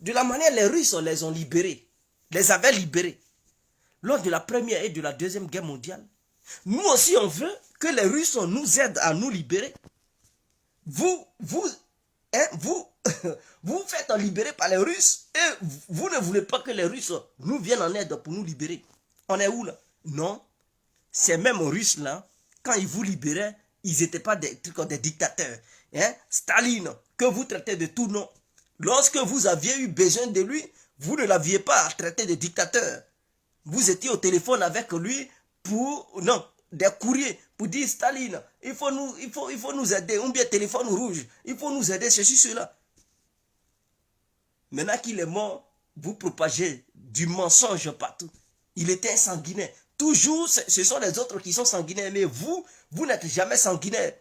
[SPEAKER 1] De la manière, les Russes les ont libérés. Les avaient libérés. Lors de la Première et de la Deuxième Guerre mondiale, nous aussi, on veut que les Russes nous aident à nous libérer. Vous faites libérer par les Russes et vous ne voulez pas que les Russes nous viennent en aide pour nous libérer. On est où là? Non. Ces mêmes Russes là, quand ils vous libéraient, ils n'étaient pas des dictateurs. Staline, que vous traitez de tout nom. Lorsque vous aviez eu besoin de lui, vous ne l'aviez pas à traiter de dictateur. Vous étiez au téléphone avec lui pour des courriers pour dire Staline, il faut nous aider, ou bien téléphone rouge, il faut nous aider, ceci, cela. Maintenant qu'il est mort, vous propagez du mensonge partout. Il était sanguinaire. Toujours, ce sont les autres qui sont sanguinaires, mais vous n'êtes jamais sanguinaire.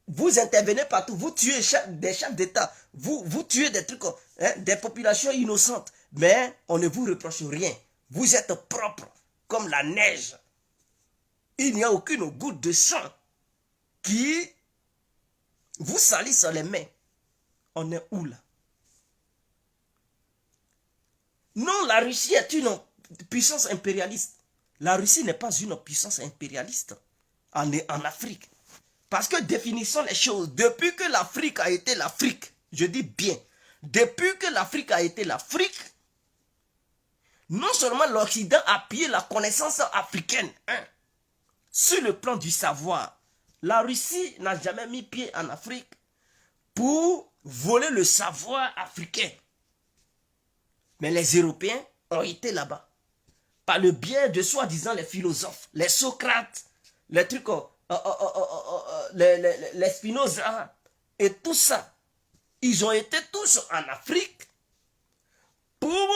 [SPEAKER 1] Vous intervenez partout, vous tuez des chefs d'État, vous tuez des trucs, des populations innocentes, mais on ne vous reproche rien. Vous êtes propre, comme la neige. Il n'y a aucune goutte de sang qui vous salisse les mains. On est où là? Non, la Russie est une puissance impérialiste. La Russie n'est pas une puissance impérialiste en Afrique. Parce que définissons les choses. Depuis que l'Afrique a été l'Afrique, je dis bien, depuis que l'Afrique a été l'Afrique, non seulement l'Occident a pillé la connaissance africaine, sur le plan du savoir. La Russie n'a jamais mis pied en Afrique pour voler le savoir africain. Mais les Européens ont été là-bas. Par le biais de soi-disant les philosophes, les Socrates, les trucs, les Spinoza et tout ça. Ils ont été tous en Afrique pour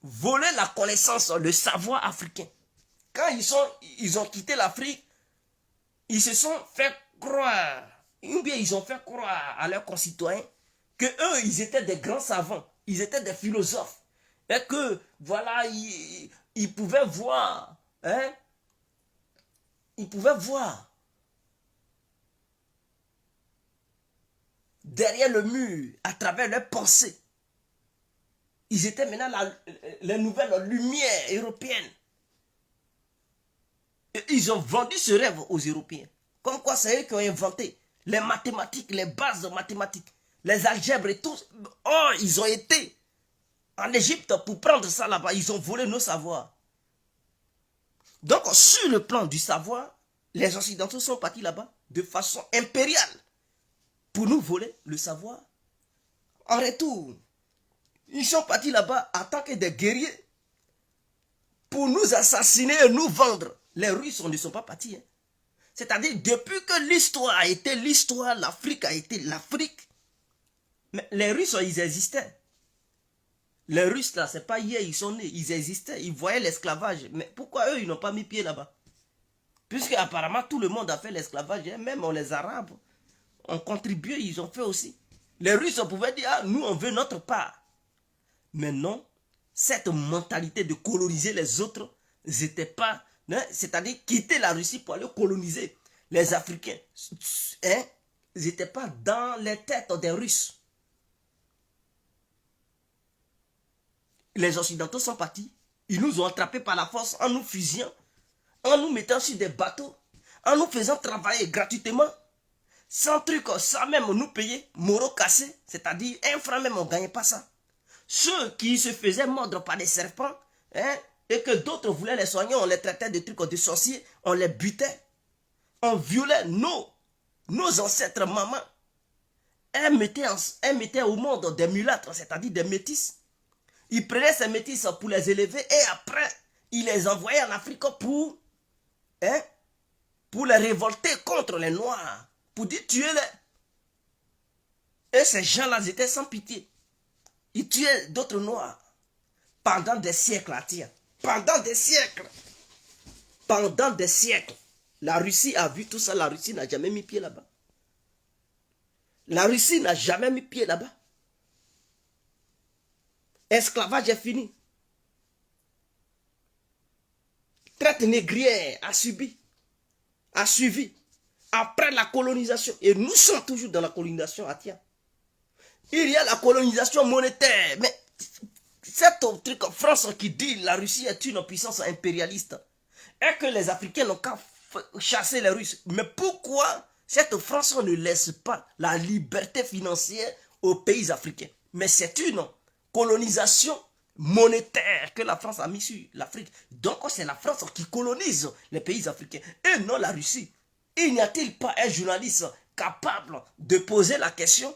[SPEAKER 1] voler la connaissance, le savoir africain. Quand ils ont quitté l'Afrique, ils se sont fait croire, ou bien ils ont fait croire à leurs concitoyens que eux, ils étaient des grands savants, ils étaient des philosophes, et que, voilà, ils pouvaient voir, ils pouvaient voir derrière le mur, à travers leurs pensées. Ils étaient maintenant les nouvelles lumières européennes. Et ils ont vendu ce rêve aux Européens. Comme quoi c'est eux qui ont inventé les mathématiques, les bases de mathématiques, les algèbres et tout. Oh, ils ont été en Égypte pour prendre ça là-bas. Ils ont volé nos savoirs. Donc sur le plan du savoir, Les Occidentaux sont partis là-bas de façon impériale pour nous voler le savoir. En retour, ils sont partis là-bas en tant que des guerriers pour nous assassiner et nous vendre. Les Russes ne sont pas partis. Hein. C'est-à-dire, depuis que l'histoire a été l'histoire, l'Afrique a été l'Afrique. Mais les Russes, ils existaient. Les Russes, là, c'est pas hier, ils sont nés, ils existaient, ils voyaient l'esclavage. Mais pourquoi eux, ils n'ont pas mis pied là-bas? Puisque apparemment, tout le monde a fait l'esclavage, hein, même les Arabes ont contribué, ils ont fait aussi. Les Russes pouvaient dire, ah, nous, on veut notre part. Mais non, cette mentalité de coloniser les autres, n'était pas, hein, c'est-à-dire quitter la Russie pour aller coloniser les Africains. Hein, ils n'étaient pas dans les têtes des Russes. Les Occidentaux sont partis. Ils nous ont attrapés par la force en nous fusillant, en nous mettant sur des bateaux, en nous faisant travailler gratuitement, sans truc, sans même nous payer, moraux cassés, c'est-à-dire un franc même, on ne gagnait pas ça. Ceux qui se faisaient mordre par des serpents, hein, et que d'autres voulaient les soigner, on les traitait de trucs de sorciers, on les butait, on violait nos ancêtres mamans. Elles mettaient au monde des mulâtres, c'est-à-dire des métis. Ils prenaient ces métis pour les élever et après, ils les envoyaient en Afrique pour les révolter contre les Noirs, pour dire tuez-les. Et ces gens-là étaient sans pitié. Ils tuaient d'autres Noirs pendant des siècles, pendant des siècles. Pendant des siècles. La Russie a vu tout ça, la Russie n'a jamais mis pied là-bas. La Russie n'a jamais mis pied là-bas. Esclavage est fini. Traite négrière a suivi. Après la colonisation. Et nous sommes toujours dans la colonisation, Atia. Il y a la colonisation monétaire. Mais c'est un truc en France qui dit la Russie est une puissance impérialiste. Et que les Africains n'ont qu'à chasser les Russes. Mais pourquoi cette France ne laisse pas la liberté financière aux pays africains? Mais c'est une colonisation monétaire que la France a mis sur l'Afrique. Donc c'est la France qui colonise les pays africains et non la Russie. Il n'y a-t-il pas un journaliste capable de poser la question?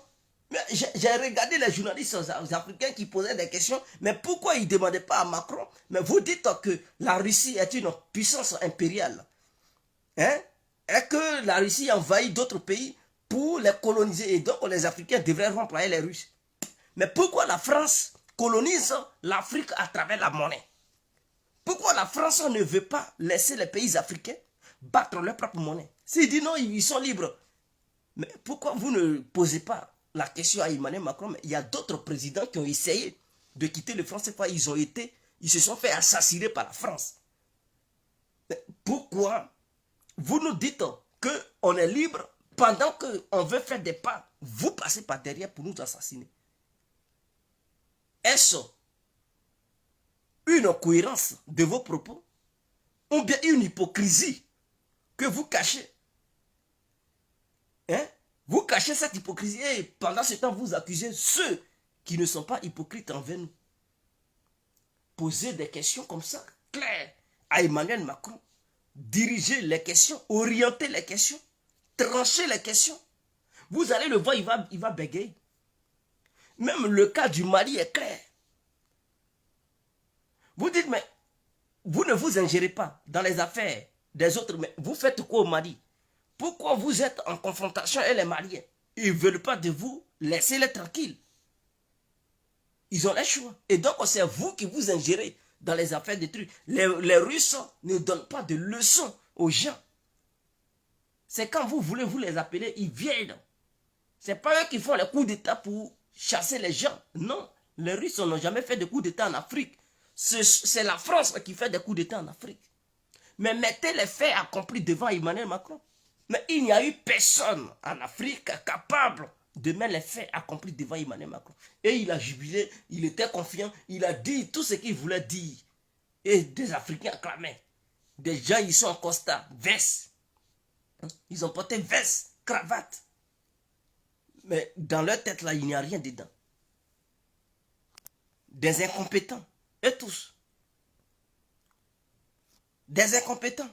[SPEAKER 1] J'ai regardé les journalistes africains qui posaient des questions, mais pourquoi ils ne demandaient pas à Macron? Mais vous dites que la Russie est une puissance impériale. Hein? Et que la Russie envahit d'autres pays pour les coloniser. Et donc les Africains devraient remplacer les Russes. Mais pourquoi la France colonise l'Afrique à travers la monnaie? Pourquoi la France ne veut pas laisser les pays africains battre leur propre monnaie? S'il dit non, ils sont libres. Mais pourquoi vous ne posez pas la question à Emmanuel Macron? Mais il y a d'autres présidents qui ont essayé de quitter le franc CFA. Ils se sont fait assassiner par la France. Mais pourquoi vous nous dites qu'on est libre pendant qu'on veut faire des pas? Vous passez par derrière pour nous assassiner. Est-ce une cohérence de vos propos ou bien une hypocrisie que vous cachez? Hein? Vous cachez cette hypocrisie et pendant ce temps vous accusez ceux qui ne sont pas hypocrites envers nous. Posez des questions comme ça, claires, à Emmanuel Macron. Dirigez les questions, orientez les questions, tranchez les questions. Vous allez le voir, il va bégayer. Même le cas du Mali est clair. Vous dites, mais vous ne vous ingérez pas dans les affaires des autres, mais vous faites quoi au Mali? Pourquoi vous êtes en confrontation avec les Maliens? Ils ne veulent pas de vous, laissez-les tranquilles. Ils ont les choix. Et donc, c'est vous qui vous ingérez dans les affaires des trucs. Les Russes ne donnent pas de leçons aux gens. C'est quand vous voulez vous les appeler, ils viennent. Ce n'est pas eux qui font les coups d'État pour chasser les gens. Non, les Russes n'ont jamais fait de coups d'État en Afrique. C'est la France qui fait des coups d'État en Afrique. Mais mettez les faits accomplis devant Emmanuel Macron. Mais il n'y a eu personne en Afrique capable de mettre les faits accomplis devant Emmanuel Macron. Et il a jubilé, il était confiant, il a dit tout ce qu'il voulait dire. Et des Africains acclamaient. Des gens, ils sont en costard, veste. Ils ont porté veste, cravate. Mais dans leur tête, là, il n'y a rien dedans. Des incompétents. Et tous. Des incompétents.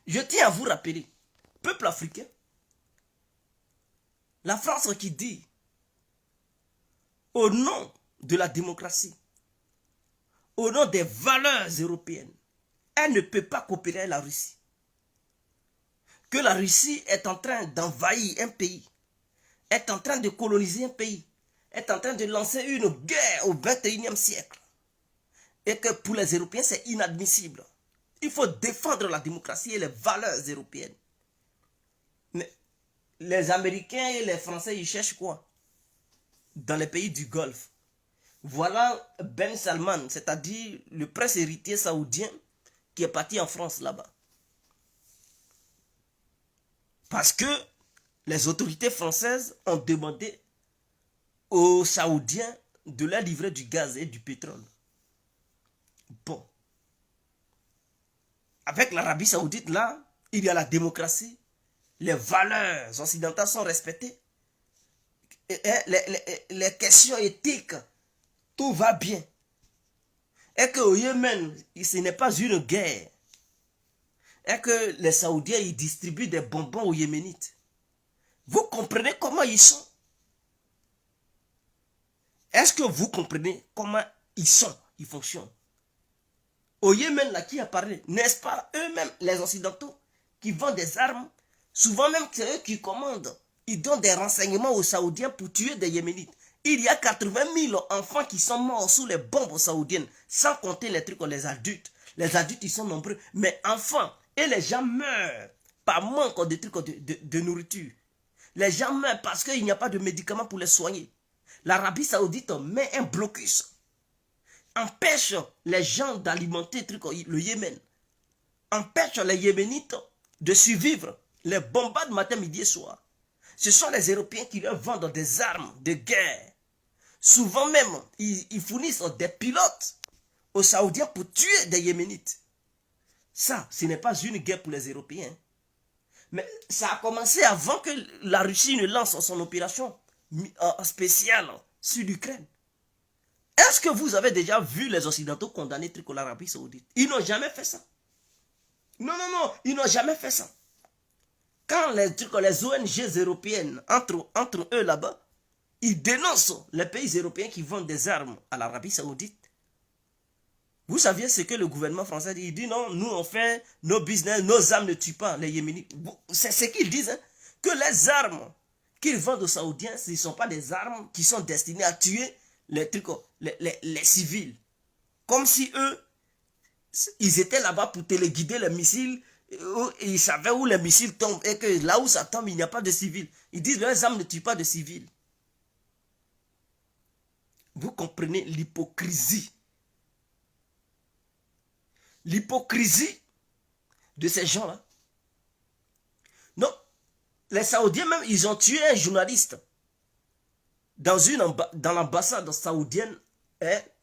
[SPEAKER 1] Je tiens à vous rappeler, peuple africain, la France qui dit, au nom de la démocratie, au nom des valeurs européennes, elle ne peut pas coopérer avec la Russie. Que la Russie est en train d'envahir un pays, est en train de coloniser un pays, est en train de lancer une guerre au XXIe siècle. Et que pour les Européens, c'est inadmissible. Il faut défendre la démocratie et les valeurs européennes. Mais les Américains et les Français, ils cherchent quoi? Dans les pays du Golfe. Voilà Ben Salman, c'est-à-dire le prince héritier saoudien qui est parti en France là-bas. Parce que les autorités françaises ont demandé aux Saoudiens de leur livrer du gaz et du pétrole. Bon. Avec l'Arabie Saoudite, là, il y a la démocratie. Les valeurs occidentales sont respectées. Les questions éthiques, tout va bien. Et qu'au Yémen, ce n'est pas une guerre. Et que les Saoudiens, ils distribuent des bonbons aux Yéménites. Vous comprenez comment ils sont? Est-ce que vous comprenez comment ils sont, ils fonctionnent? Au Yémen, là, qui a parlé? N'est-ce pas eux-mêmes, les Occidentaux, qui vendent des armes? Souvent même, c'est eux qui commandent. Ils donnent des renseignements aux Saoudiens pour tuer des Yéménites. Il y a 80 000 enfants qui sont morts sous les bombes saoudiennes, sans compter les trucs, les adultes. Les adultes, ils sont nombreux, mais enfants. Et les gens meurent par manque de trucs de nourriture. Les gens meurent parce qu'il n'y a pas de médicaments pour les soigner. L'Arabie Saoudite met un blocus, empêche les gens d'alimenter le Yémen, empêche les Yéménites de survivre. Les bombardent matin, midi et soir. Ce sont les Européens qui leur vendent des armes de guerre. Souvent même, ils fournissent des pilotes aux Saoudiens pour tuer des Yéménites. Ça, ce n'est pas une guerre pour les Européens. Mais ça a commencé avant que la Russie ne lance son opération spéciale sur l'Ukraine. Est-ce que vous avez déjà vu les Occidentaux condamner l'Arabie Saoudite? Ils n'ont jamais fait ça. Non, non, non, ils n'ont jamais fait ça. Quand les ONG européennes, entre eux là-bas, ils dénoncent les pays européens qui vendent des armes à l'Arabie Saoudite. Vous saviez ce que le gouvernement français dit? Il dit non, nous on fait nos business, nos armes ne tuent pas les Yéménites. C'est ce qu'ils disent, hein, que les armes qu'ils vendent aux Saoudiens, ce ne sont pas des armes qui sont destinées à tuer les civils. Comme si eux, ils étaient là-bas pour téléguider les missiles, et ils savaient où les missiles tombent, et que là où ça tombe, il n'y a pas de civils. Ils disent leurs armes ne tuent pas de civils. Vous comprenez l'hypocrisie? L'hypocrisie de ces gens-là. Non, les Saoudiens même, ils ont tué un journaliste dans l'ambassade saoudienne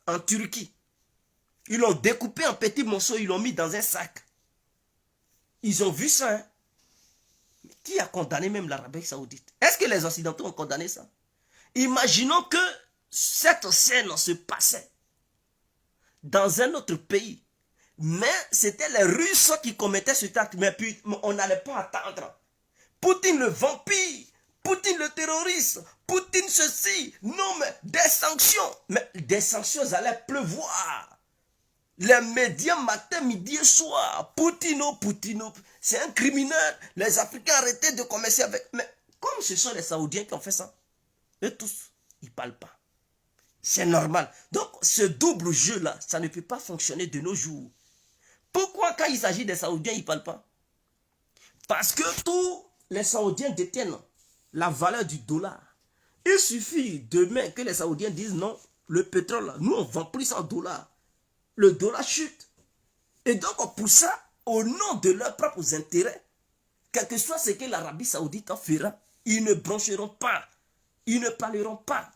[SPEAKER 1] en Turquie. Ils l'ont découpé en petits morceaux, ils l'ont mis dans un sac. Ils ont vu ça. Hein? Qui a condamné même l'Arabie Saoudite? Est-ce que les Occidentaux ont condamné ça? Imaginons que cette scène se passait dans un autre pays. Mais c'était les Russes qui commettaient cet acte. Mais puis, on n'allait pas attendre. Poutine le vampire, Poutine le terroriste, Poutine ceci. Non, mais des sanctions. Mais des sanctions allaient pleuvoir. Les médias matin, midi et soir. Poutine, Poutine, c'est un criminel. Les Africains arrêtaient de commercer avec. Mais comme ce sont les Saoudiens qui ont fait ça, eux tous, ils ne parlent pas. C'est normal. Donc, ce double jeu-là, ça ne peut pas fonctionner de nos jours. Pourquoi quand il s'agit des Saoudiens, ils ne parlent pas? Parce que tous les Saoudiens détiennent la valeur du dollar. Il suffit demain que les Saoudiens disent non, le pétrole, nous on ne vend plus en dollars. Le dollar chute. Et donc pour ça, au nom de leurs propres intérêts, quel que soit ce que l'Arabie Saoudite en fera, ils ne broncheront pas. Ils ne parleront pas.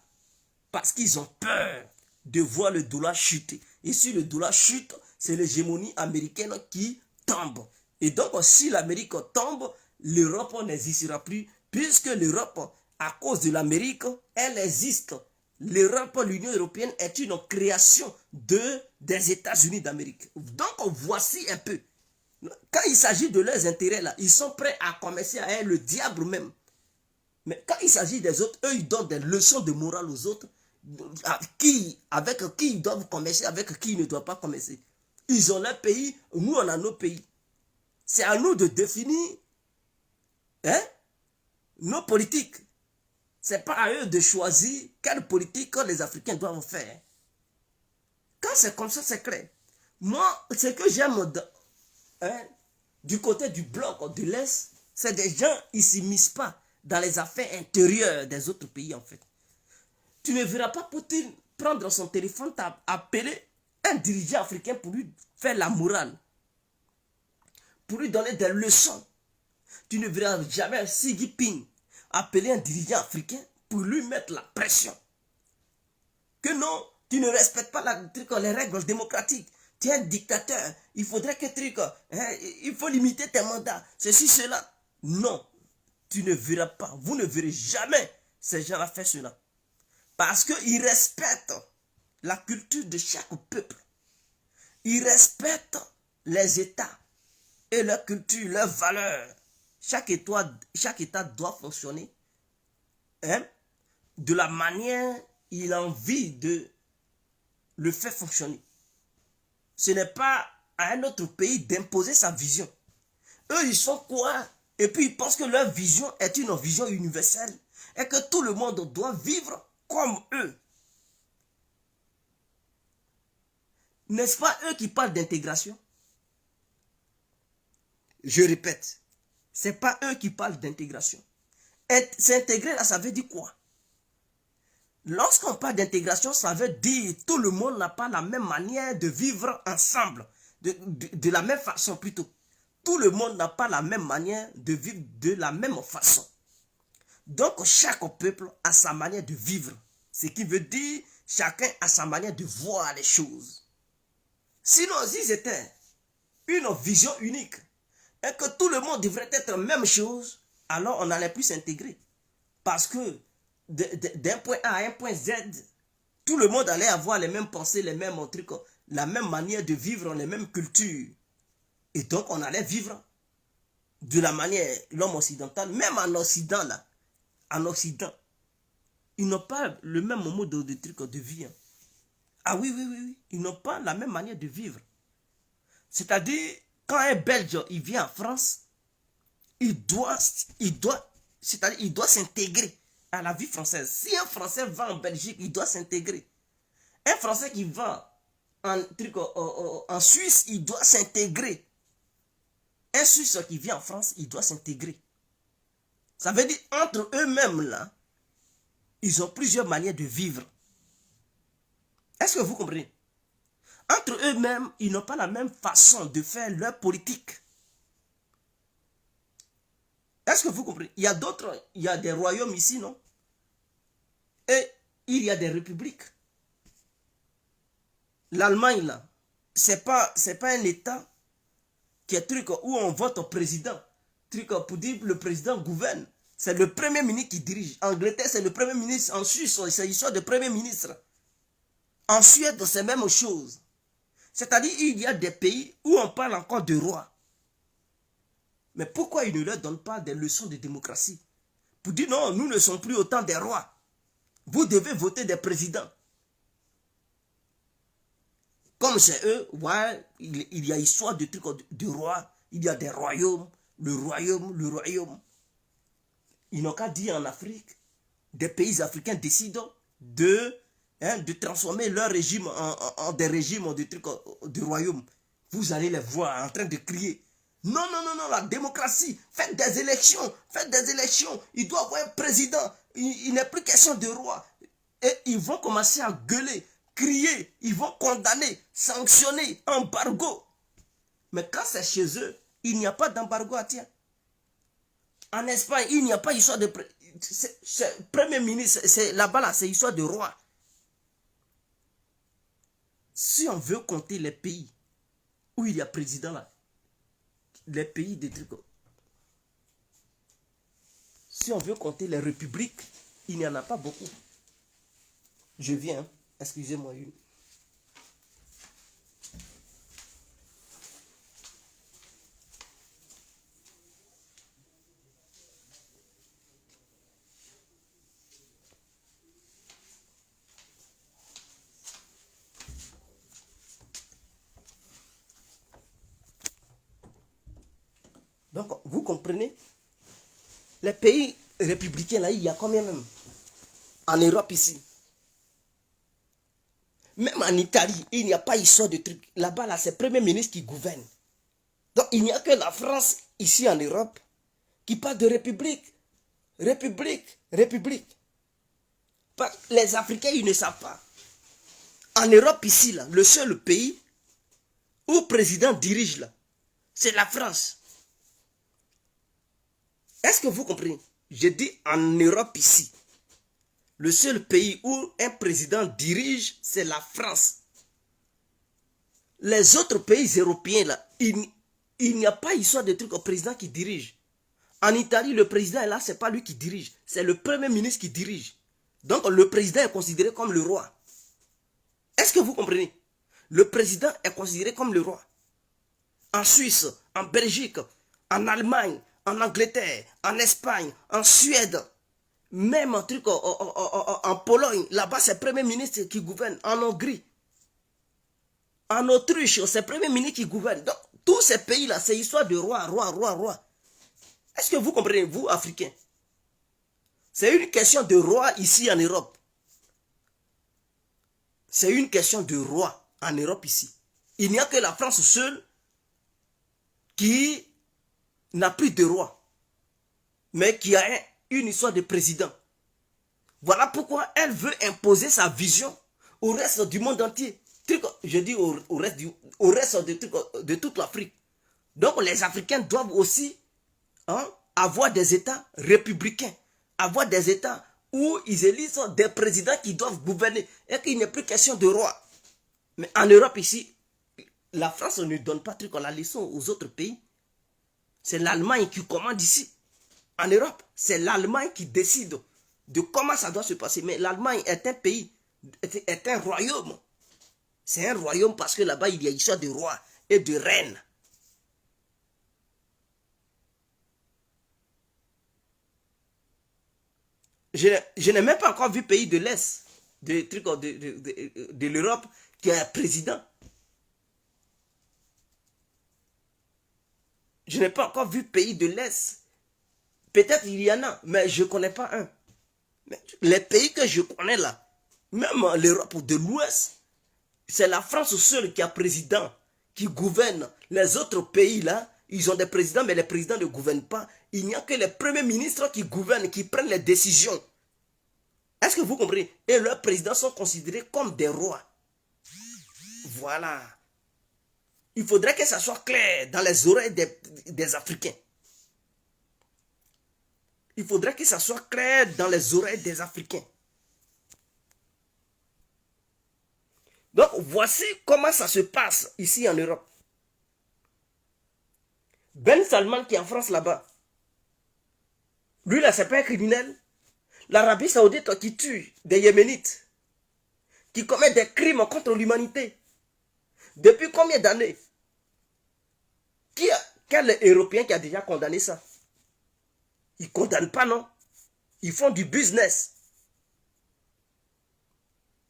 [SPEAKER 1] Parce qu'ils ont peur de voir le dollar chuter. Et si le dollar chute, c'est l'hégémonie américaine qui tombe. Et donc, si l'Amérique tombe, l'Europe n'existera plus, puisque l'Europe, à cause de l'Amérique, elle existe. L'Europe, l'Union européenne, est une création des États-Unis d'Amérique. Donc, voici un peu Quand il s'agit de leurs intérêts, là, ils sont prêts à commercer avec le diable même. Mais quand il s'agit des autres, eux, ils donnent des leçons de morale aux autres, avec qui ils doivent commercer, avec qui ils ne doivent pas commercer. Ils ont leur pays, nous, on a nos pays. C'est à nous de définir nos politiques. Ce n'est pas à eux de choisir quelle politique les Africains doivent faire. Quand c'est comme ça, c'est clair. Moi, ce que j'aime du côté du bloc de l'Est, c'est des gens, ils ne s'immiscent pas dans les affaires intérieures des autres pays, en fait. Tu ne verras pas Poutine prendre son téléphone, appeler un dirigeant africain pour lui faire la morale, pour lui donner des leçons. Tu ne verras jamais Xi Jinping appeler un dirigeant africain pour lui mettre la pression. Que non, tu ne respectes pas les règles démocratiques. Tu es un dictateur. Il faudrait que il faut limiter tes mandats. Ceci, cela. Non, tu ne verras pas. Vous ne verrez jamais ces gens-là faire cela. Parce qu'ils respectent la culture de chaque peuple. Ils respectent les États et leur culture, leurs valeurs. Chaque État doit fonctionner de la manière il a envie de le faire fonctionner. Ce n'est pas à un autre pays d'imposer sa vision. Eux, ils sont quoi? Et puis, ils pensent que leur vision est une vision universelle et que tout le monde doit vivre comme eux. N'est-ce pas eux qui parlent d'intégration? Je répète, ce n'est pas eux qui parlent d'intégration. S'intégrer là, ça veut dire quoi? Lorsqu'on parle d'intégration, ça veut dire que tout le monde n'a pas la même manière de vivre ensemble, de la même façon plutôt. Tout le monde n'a pas la même manière de vivre de la même façon. Donc chaque peuple a sa manière de vivre. Ce qui veut dire chacun a sa manière de voir les choses. Sinon, si c'était une vision unique et que tout le monde devrait être la même chose, alors on n'allait plus s'intégrer. Parce que d'un point A à un point Z, tout le monde allait avoir les mêmes pensées, les mêmes trucs, la même manière de vivre, les mêmes cultures. Et donc on allait vivre de la manière, l'homme occidental, même en Occident là, en Occident, ils n'ont pas le même mode de vie. Hein. Ah oui, oui, oui, oui, ils n'ont pas la même manière de vivre. C'est-à-dire, quand un Belge, il vient en France, il doit s'intégrer à la vie française. Si un Français va en Belgique, il doit s'intégrer. Un Français qui va en Suisse, il doit s'intégrer. Un Suisse qui vient en France, il doit s'intégrer. Ça veut dire, entre eux-mêmes, là, ils ont plusieurs manières de vivre. Est-ce que vous comprenez? Entre eux-mêmes, ils n'ont pas la même façon de faire leur politique. Est-ce que vous comprenez? Il y a d'autres, il y a des royaumes ici, non? Et il y a des républiques. L'Allemagne, là, c'est pas un État qui est où on vote au président. Pour dire le président gouverne. C'est le premier ministre qui dirige. En Angleterre, c'est le premier ministre. En Suisse, c'est l'histoire de premier ministre. En Suède, c'est la même chose. C'est-à-dire, il y a des pays où on parle encore de roi. Mais pourquoi ils ne leur donnent pas des leçons de démocratie? Pour dire non, nous ne sommes plus autant des rois. Vous devez voter des présidents. Comme c'est eux, ouais, il y a histoire de trucs de rois. Il y a des royaumes, le royaume. Ils n'ont qu'à dire en Afrique, des pays africains décident de transformer leur régime en des régimes de royaumes. Vous allez les voir en train de crier. Non, non, non, non, la démocratie, faites des élections. Il doit y avoir un président. Il n'est plus question de roi. Et ils vont commencer à gueuler, crier, ils vont condamner, sanctionner, embargo. Mais quand c'est chez eux, il n'y a pas d'embargo à tiens. En Espagne, il n'y a pas histoire de... Premier ministre, c'est là-bas, là, c'est histoire de roi. Si on veut compter les pays où il y a président là, les pays de trucs. Si on veut compter les républiques, il n'y en a pas beaucoup. Je viens, excusez-moi une. Donc, vous comprenez, les pays républicains, là, il y a combien même en Europe ici? Même en Italie, il n'y a pas histoire de truc. Là-bas, là, c'est le Premier ministre qui gouverne. Donc, il n'y a que la France, ici en Europe, qui parle de république. République, république. Les Africains, ils ne savent pas. En Europe, ici, là, le seul pays où le président dirige, là, c'est la France. Est-ce que vous comprenez? Je dis en Europe, ici, le seul pays où un président dirige, c'est la France. Les autres pays européens, là, il n'y a pas histoire de truc au président qui dirige. En Italie, le président est là, ce n'est pas lui qui dirige. C'est le premier ministre qui dirige. Donc, le président est considéré comme le roi. Est-ce que vous comprenez? Le président est considéré comme le roi. En Suisse, en Belgique, en Allemagne, en Angleterre, en Espagne, en Suède, même un truc en Pologne, là-bas, c'est le premier ministre qui gouverne. En Hongrie, en Autriche, c'est le premier ministre qui gouverne. Donc, tous ces pays-là, c'est histoire de roi, roi, roi, roi. Est-ce que vous comprenez, vous, Africains? C'est une question de roi ici en Europe. C'est une question de roi en Europe ici. Il n'y a que la France seule qui n'a plus de roi, mais qui a une histoire de président. Voilà pourquoi elle veut imposer sa vision au reste du monde entier. Je dis au reste de toute l'Afrique. Donc les Africains doivent aussi avoir des États républicains, avoir des États où ils élisent des présidents qui doivent gouverner et qu'il n'est plus question de roi. Mais en Europe ici, la France ne donne pas la leçon aux autres pays. C'est l'Allemagne qui commande ici. En Europe, c'est l'Allemagne qui décide de comment ça doit se passer. Mais l'Allemagne est un pays, est un royaume. C'est un royaume parce que là-bas, il y a histoire de roi et de reine. Je n'ai même pas encore vu pays de l'Est, de l'Europe, qui a un président. Je n'ai pas encore vu pays de l'Est. Peut-être il y en a, mais je ne connais pas un. Mais les pays que je connais là, même l'Europe de l'Ouest, c'est la France seule qui a président, qui gouverne. Les autres pays là, ils ont des présidents, mais les présidents ne gouvernent pas. Il n'y a que les premiers ministres qui gouvernent, qui prennent les décisions. Est-ce que vous comprenez? Et leurs présidents sont considérés comme des rois. Voilà. Il faudrait que ça soit clair dans les oreilles des Africains. Il faudrait que ça soit clair dans les oreilles des Africains. Donc, voici comment ça se passe ici en Europe. Ben Salman qui est en France là-bas. Lui là, c'est pas un criminel. L'Arabie Saoudite qui tue des Yéménites, qui commet des crimes contre l'humanité. Depuis combien d'années? Quel Européen qui a déjà condamné ça? Ils ne condamnent pas, non? Ils font du business.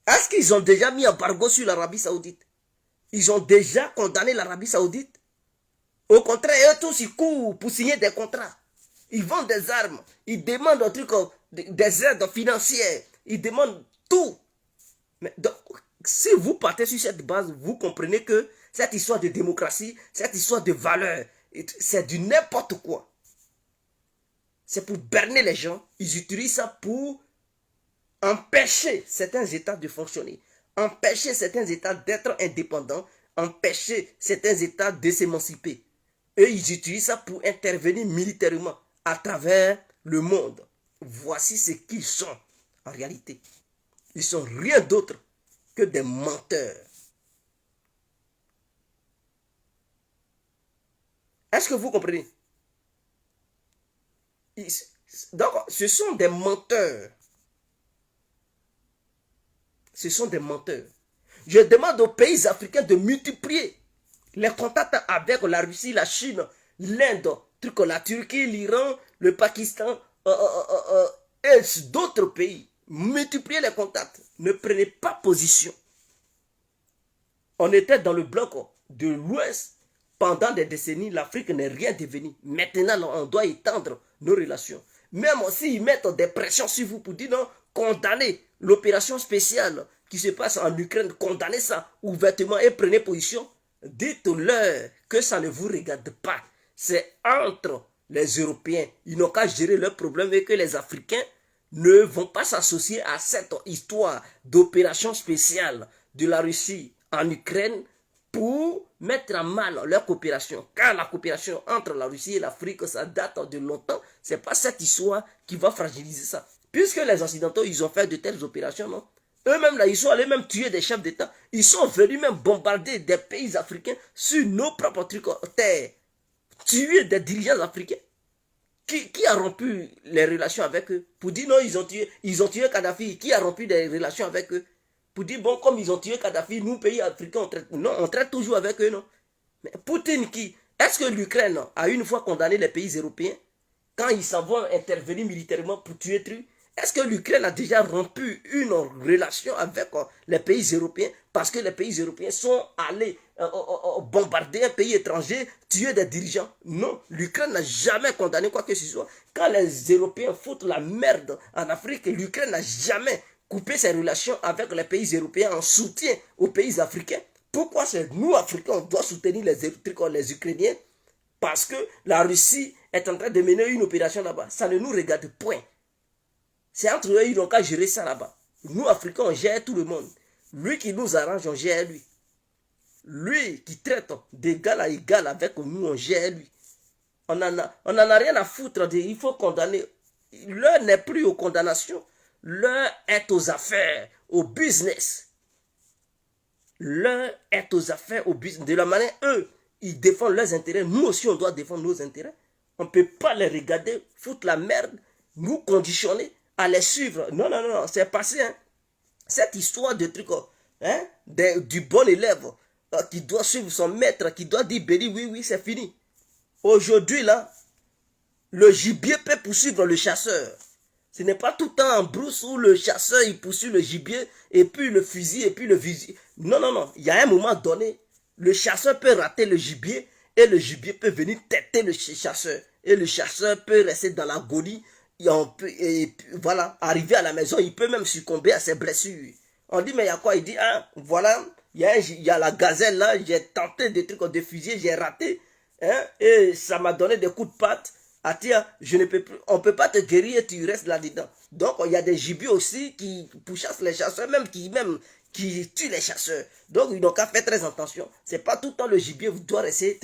[SPEAKER 1] Est-ce qu'ils ont déjà mis embargo sur l'Arabie Saoudite? Ils ont déjà condamné l'Arabie Saoudite? Au contraire, eux tous, ils courent pour signer des contrats. Ils vendent des armes. Ils demandent un truc, des aides financières. Ils demandent tout. Mais donc, si vous partez sur cette base, vous comprenez que cette histoire de démocratie, cette histoire de valeur, c'est du n'importe quoi. C'est pour berner les gens. Ils utilisent ça pour empêcher certains États de fonctionner, empêcher certains États d'être indépendants, empêcher certains États de s'émanciper. Et ils utilisent ça pour intervenir militairement à travers le monde. Voici ce qu'ils sont en réalité. Ils sont rien d'autre que des menteurs. Est-ce que vous comprenez? Donc, ce sont des menteurs. Ce sont des menteurs. Je demande aux pays africains de multiplier les contacts avec la Russie, la Chine, l'Inde, la Turquie, l'Iran, le Pakistan et d'autres pays. Multipliez les contacts. Ne prenez pas position. On était dans le bloc de l'Ouest. pendant des décennies, l'Afrique n'est rien devenue. Maintenant, on doit étendre nos relations. Même s'ils mettent des pressions sur vous pour dire non, condamnez l'opération spéciale qui se passe en Ukraine, condamnez ça ouvertement et prenez position. Dites-leur que ça ne vous regarde pas. C'est entre les Européens. Ils n'ont qu'à gérer leurs problèmes et que les Africains ne vont pas s'associer à cette histoire d'opération spéciale de la Russie en Ukraine pour mettre à mal leur coopération. Car la coopération entre la Russie et l'Afrique, ça date de longtemps. Ce n'est pas cette histoire qui va fragiliser ça. Puisque les Occidentaux, ils ont fait de telles opérations, non? Eux-mêmes, là, ils sont allés même tuer des chefs d'État. Ils sont venus même bombarder des pays africains sur nos propres terres. Tuer des dirigeants africains. Qui a rompu les relations avec eux? Pour dire non, ils ont tué Kadhafi. Qui a rompu des relations avec eux? Pour dire, bon, comme ils ont tué Kadhafi, nous, pays africains, on traite toujours avec eux, non? Mais Poutine qui... Est-ce que l'Ukraine a une fois condamné les pays européens quand ils s'en vont intervenir militairement pour tuer trucs? Est-ce que l'Ukraine a déjà rompu une relation avec les pays européens parce que les pays européens sont allés bombarder un pays étranger, tuer des dirigeants? Non, l'Ukraine n'a jamais condamné quoi que ce soit. Quand les Européens foutent la merde en Afrique, l'Ukraine n'a jamais coupé ses relations avec les pays européens en soutien aux pays africains. Pourquoi c'est nous, Africains, on doit soutenir les Ukrainiens? Parce que la Russie est en train de mener une opération là-bas. Ça ne nous regarde point. C'est entre eux, ils n'ont qu'à gérer ça là-bas. Nous, Africains, on gère tout le monde. Lui qui nous arrange, on gère lui. Lui qui traite d'égal à égal avec nous, on gère lui. On n'en a rien à foutre. Il faut condamner. L'heure n'est plus aux condamnations. L'heure est aux affaires, au business. L'heure est aux affaires, au business. De la manière, eux, ils défendent leurs intérêts. Nous aussi, on doit défendre nos intérêts. On ne peut pas les regarder, foutre la merde, nous conditionner à les suivre. Non, non, non, c'est passé. Hein. Cette histoire de truc, hein, du bon élève qui doit suivre son maître, qui doit dire béni, oui, oui, c'est fini. Aujourd'hui, là, le gibier peut poursuivre le chasseur. Ce n'est pas tout le temps en brousse où le chasseur il poursuit le gibier et puis le fusil et puis le fusil. Non, non, non. Il y a un moment donné, le chasseur peut rater le gibier et le gibier peut venir têter le chasseur. Et le chasseur peut rester dans l'agonie. Et voilà, arriver à la maison, il peut même succomber à ses blessures. On dit, mais il y a quoi? Il dit, ah, voilà, il y a la gazelle là, j'ai tenté des trucs de fusil, j'ai raté. Hein, et ça m'a donné des coups de patte. Ah tiens, on ne peut pas te guérir et tu restes là-dedans. Donc il y a des gibiers aussi qui pourchassent les chasseurs, même qui tuent les chasseurs. Donc ils n'ont qu'à faire très attention. C'est pas tout le temps le gibier doit rester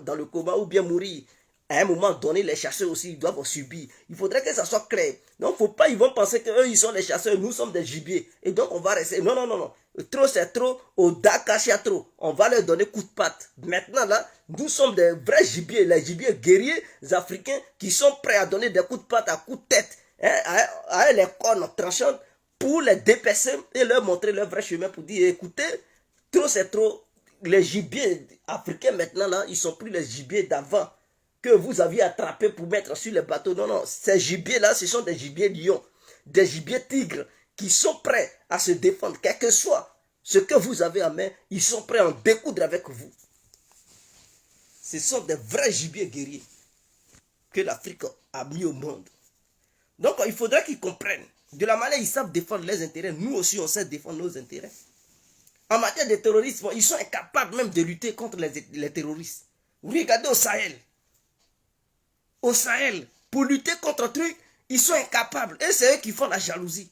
[SPEAKER 1] dans le coma ou bien mourir. À un moment donné, les chasseurs aussi ils doivent subir. Il faudrait que ça soit clair. Donc faut pas, ils vont penser qu'eux ils sont les chasseurs, nous sommes des gibiers. Et donc on va rester. Non, non, non, non. Trop c'est trop, au Dakar trop. On va leur donner coup de patte. Maintenant là, nous sommes des vrais gibiers, les gibiers guerriers africains qui sont prêts à donner des coups de patte à coups de tête, hein, à les cornes tranchantes pour les dépecer et leur montrer leur vrai chemin pour dire écoutez, trop c'est trop. Les gibiers africains maintenant là, ils sont plus les gibiers d'avant que vous aviez attrapé pour mettre sur les bateaux. Non, non, ces gibiers là, ce sont des gibiers lions, des gibiers tigres qui sont prêts à se défendre, quel que soit ce que vous avez en main, ils sont prêts à en découdre avec vous. Ce sont des vrais gibiers guerriers que l'Afrique a mis au monde. Donc il faudrait qu'ils comprennent. De la manière ils savent défendre leurs intérêts, nous aussi on sait défendre nos intérêts. En matière de terrorisme, ils sont incapables même de lutter contre les terroristes. Vous regardez au Sahel. Au Sahel, pour lutter contre un truc, ils sont incapables. Et c'est eux qui font la jalousie.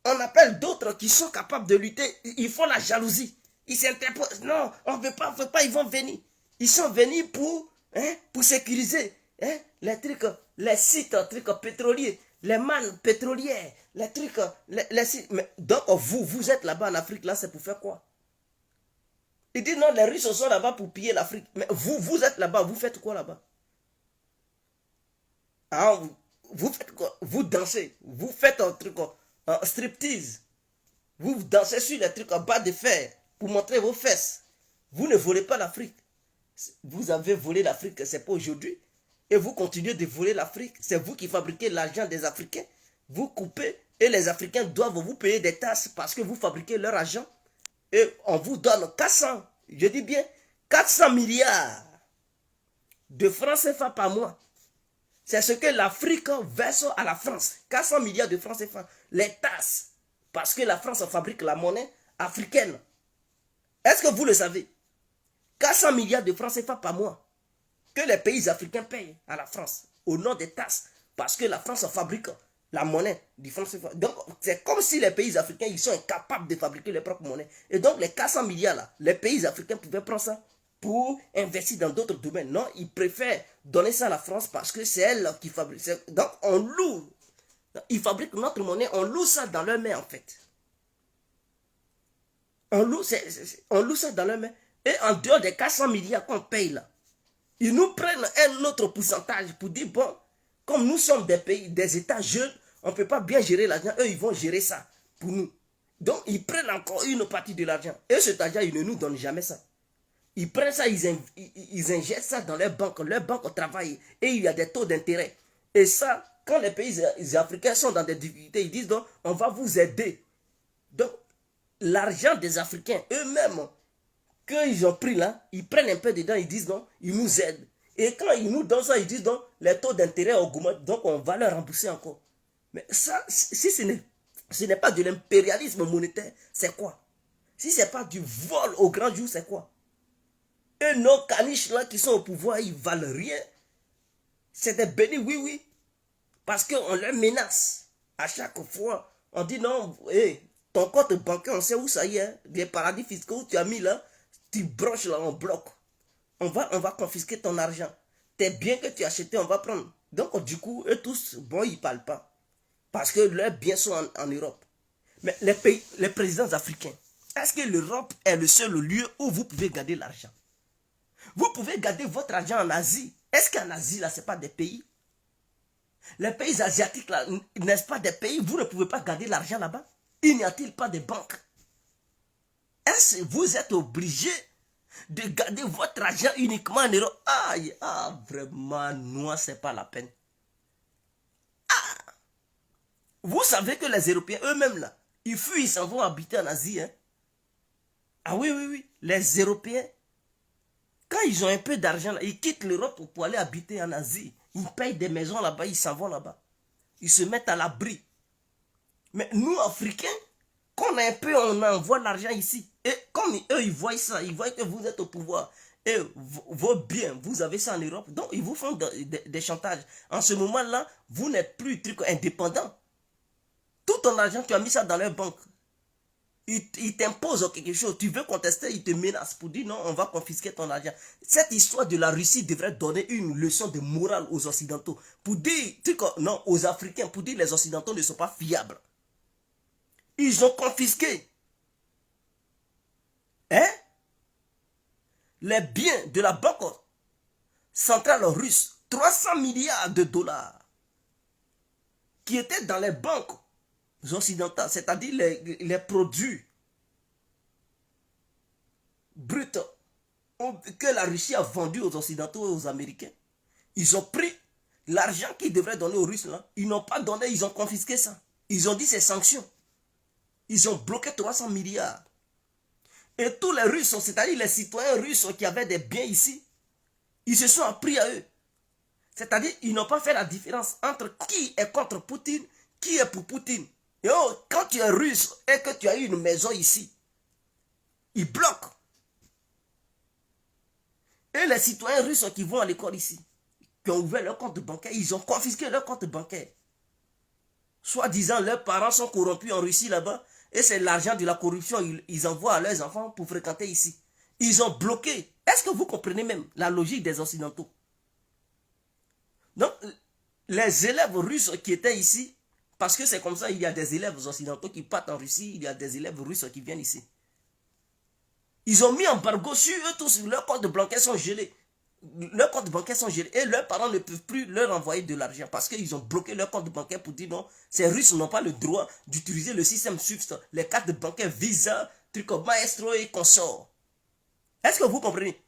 [SPEAKER 1] On appelle d'autres qui sont capables de lutter, ils font la jalousie. Ils s'interposent. Non, on ne veut pas, ils vont venir. Ils sont venus pour sécuriser les trucs, les sites pétroliers, les mannes pétrolières, les trucs, les sites. Mais, donc vous êtes là-bas en Afrique, là, c'est pour faire quoi? Ils disent non, les Russes sont là-bas pour piller l'Afrique. Mais vous êtes là-bas, vous faites quoi là-bas? Ah, vous faites quoi? Vous dansez, vous faites un truc, un striptease. Vous dansez sur les trucs en bas de fer pour montrer vos fesses. Vous ne volez pas l'Afrique. Vous avez volé l'Afrique, c'est pas aujourd'hui. Et vous continuez de voler l'Afrique. C'est vous qui fabriquez l'argent des Africains. Vous coupez et les Africains doivent vous payer des taxes parce que vous fabriquez leur argent. Et on vous donne 400, je dis bien, 400 milliards de francs CFA par mois. C'est ce que l'Afrique verse à la France. 400 milliards de francs CFA. Les tasses. Parce que la France fabrique la monnaie africaine. Est-ce que vous le savez? 400 milliards de francs CFA par mois que les pays africains payent à la France au nom des tasses. Parce que la France fabrique la monnaie du franc CFA. Donc, c'est comme si les pays africains ils sont incapables de fabriquer leur propre monnaie. Et donc, les 400 milliards là, les pays africains pouvaient prendre ça pour investir dans d'autres domaines. Non, ils préfèrent donner ça à la France parce que c'est elle qui fabrique. Donc, on loue. Ils fabriquent notre monnaie, on loue ça dans leurs mains en fait. On loue ça dans leurs mains. Et en dehors des 400 milliards qu'on paye là, ils nous prennent un autre pourcentage pour dire, bon, comme nous sommes des pays, des États jeunes, on ne peut pas bien gérer l'argent. Eux, ils vont gérer ça pour nous. Donc, ils prennent encore une partie de l'argent. Et cet argent, ils ne nous donnent jamais ça. Ils prennent ça, ils injectent ça dans leurs banques travaillent. Et il y a des taux d'intérêt. Et ça, quand les pays africains sont dans des difficultés, ils disent, donc, on va vous aider. Donc, l'argent des Africains, eux-mêmes, qu'ils ont pris là, ils prennent un peu dedans, ils disent non, ils nous aident. Et quand ils nous donnent ça, ils disent non, les taux d'intérêt augmentent, donc on va leur rembourser encore. Mais ça, si ce n'est pas de l'impérialisme monétaire, c'est quoi? Si ce n'est pas du vol au grand jour, c'est quoi? Et nos caniches là qui sont au pouvoir, ils valent rien. C'est des bénis, oui, oui. Parce qu'on leur menace. À chaque fois, on dit non, hey, ton compte bancaire, on sait où ça y est. Les paradis fiscaux où tu as mis là, tu broches là, on bloque. On va confisquer ton argent. Tes biens que tu as achetés, on va prendre. Donc, du coup, eux tous, bon, ils ne parlent pas. Parce que leurs biens sont en Europe. Mais les présidents africains, est-ce que l'Europe est le seul lieu où vous pouvez garder l'argent? Vous pouvez garder votre argent en Asie. Est-ce qu'en Asie, là, ce n'est pas des pays? Les pays asiatiques, là, n'est-ce pas des pays? Vous ne pouvez pas garder l'argent là-bas? Il n'y a-t-il pas de banques? Est-ce que vous êtes obligé de garder votre argent uniquement en Europe? Vraiment, non, c'est pas la peine. Vous savez que les Européens eux-mêmes, là, ils fuient, ils s'en vont habiter en Asie. Hein? Ah oui, oui, oui. Les Européens, quand ils ont un peu d'argent, ils quittent l'Europe pour aller habiter en Asie. Ils payent des maisons là-bas, ils s'en vont là-bas. Ils se mettent à l'abri. Mais nous, Africains, quand on a un peu, on envoie l'argent ici. Et comme eux, ils voient ça, ils voient que vous êtes au pouvoir. Et vos biens, vous avez ça en Europe. Donc, ils vous font des chantages. En ce moment-là, vous n'êtes plus indépendant. Tout ton argent, tu as mis ça dans leur banque. Ils t'imposent quelque chose. Tu veux contester, ils te menacent pour dire non, on va confisquer ton argent. Cette histoire de la Russie devrait donner une leçon de morale aux Occidentaux. Pour dire, non, aux Africains, pour dire les Occidentaux ne sont pas fiables. Ils ont confisqué les biens de la banque centrale russe, 300 milliards de dollars, qui étaient dans les banques occidentales, c'est-à-dire les produits bruts que la Russie a vendus aux Occidentaux et aux Américains. Ils ont pris l'argent qu'ils devraient donner aux Russes, là. Ils n'ont pas donné, ils ont confisqué ça. Ils ont dit c'est sanctions. Ils ont bloqué 300 milliards. Et tous les Russes, c'est-à-dire les citoyens russes qui avaient des biens ici, ils se sont appris à eux. C'est-à-dire ils n'ont pas fait la différence entre qui est contre Poutine, qui est pour Poutine. Et quand tu es russe et que tu as une maison ici, ils bloquent. Et les citoyens russes qui vont à l'école ici, qui ont ouvert leur compte bancaire, ils ont confisqué leur compte bancaire. Soi-disant, leurs parents sont corrompus en Russie là-bas. Et c'est l'argent de la corruption ils envoient à leurs enfants pour fréquenter ici. Ils ont bloqué. Est-ce que vous comprenez même la logique des Occidentaux? Donc, les élèves russes qui étaient ici, parce que c'est comme ça, il y a des élèves occidentaux qui partent en Russie, il y a des élèves russes qui viennent ici. Ils ont mis embargo sur eux tous, leurs comptes bancaires sont gelés. Leurs comptes bancaires sont gelés et leurs parents ne peuvent plus leur envoyer de l'argent parce qu'ils ont bloqué leur compte bancaire pour dire non, ces Russes n'ont pas le droit d'utiliser le système SWIFT, les cartes bancaires Visa, trucs comme Maestro et consorts. Est-ce que vous comprenez?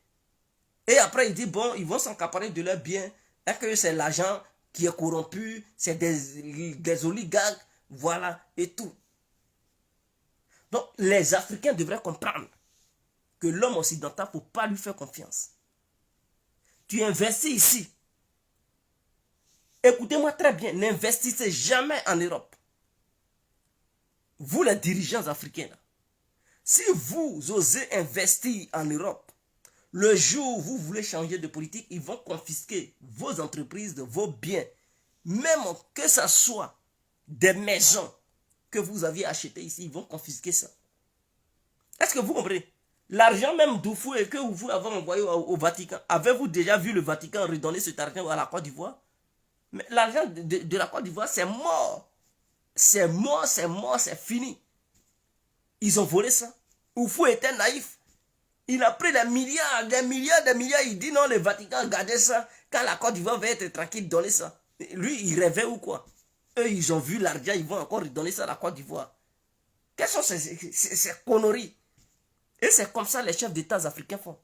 [SPEAKER 1] Et après, ils disent bon, ils vont s'accaparer de leurs biens, et que c'est l'argent qui est corrompu, c'est des oligarques, voilà, et tout. Donc, les Africains devraient comprendre que l'homme occidental, il ne faut pas lui faire confiance. Tu investis ici. Écoutez-moi très bien, n'investissez jamais en Europe. Vous les dirigeants africains, là, si vous osez investir en Europe, le jour où vous voulez changer de politique, ils vont confisquer vos entreprises, vos biens. Même que ce soit des maisons que vous aviez achetées ici, ils vont confisquer ça. Est-ce que vous comprenez? L'argent même d'Oufoué que vous avez envoyé au Vatican, avez-vous déjà vu le Vatican redonner cet argent à la Côte d'Ivoire? Mais l'argent de la Côte d'Ivoire, c'est mort. C'est mort, c'est mort, c'est fini. Ils ont volé ça. Oufoué était naïf. Il a pris des milliards, des milliards, des milliards. Il dit non, le Vatican, gardez ça. Quand la Côte d'Ivoire va être tranquille, donnez ça. Lui, il rêvait ou quoi? Eux, ils ont vu l'argent, ils vont encore redonner ça à la Côte d'Ivoire. Quelles sont ces conneries? Et c'est comme ça les chefs d'État africains font.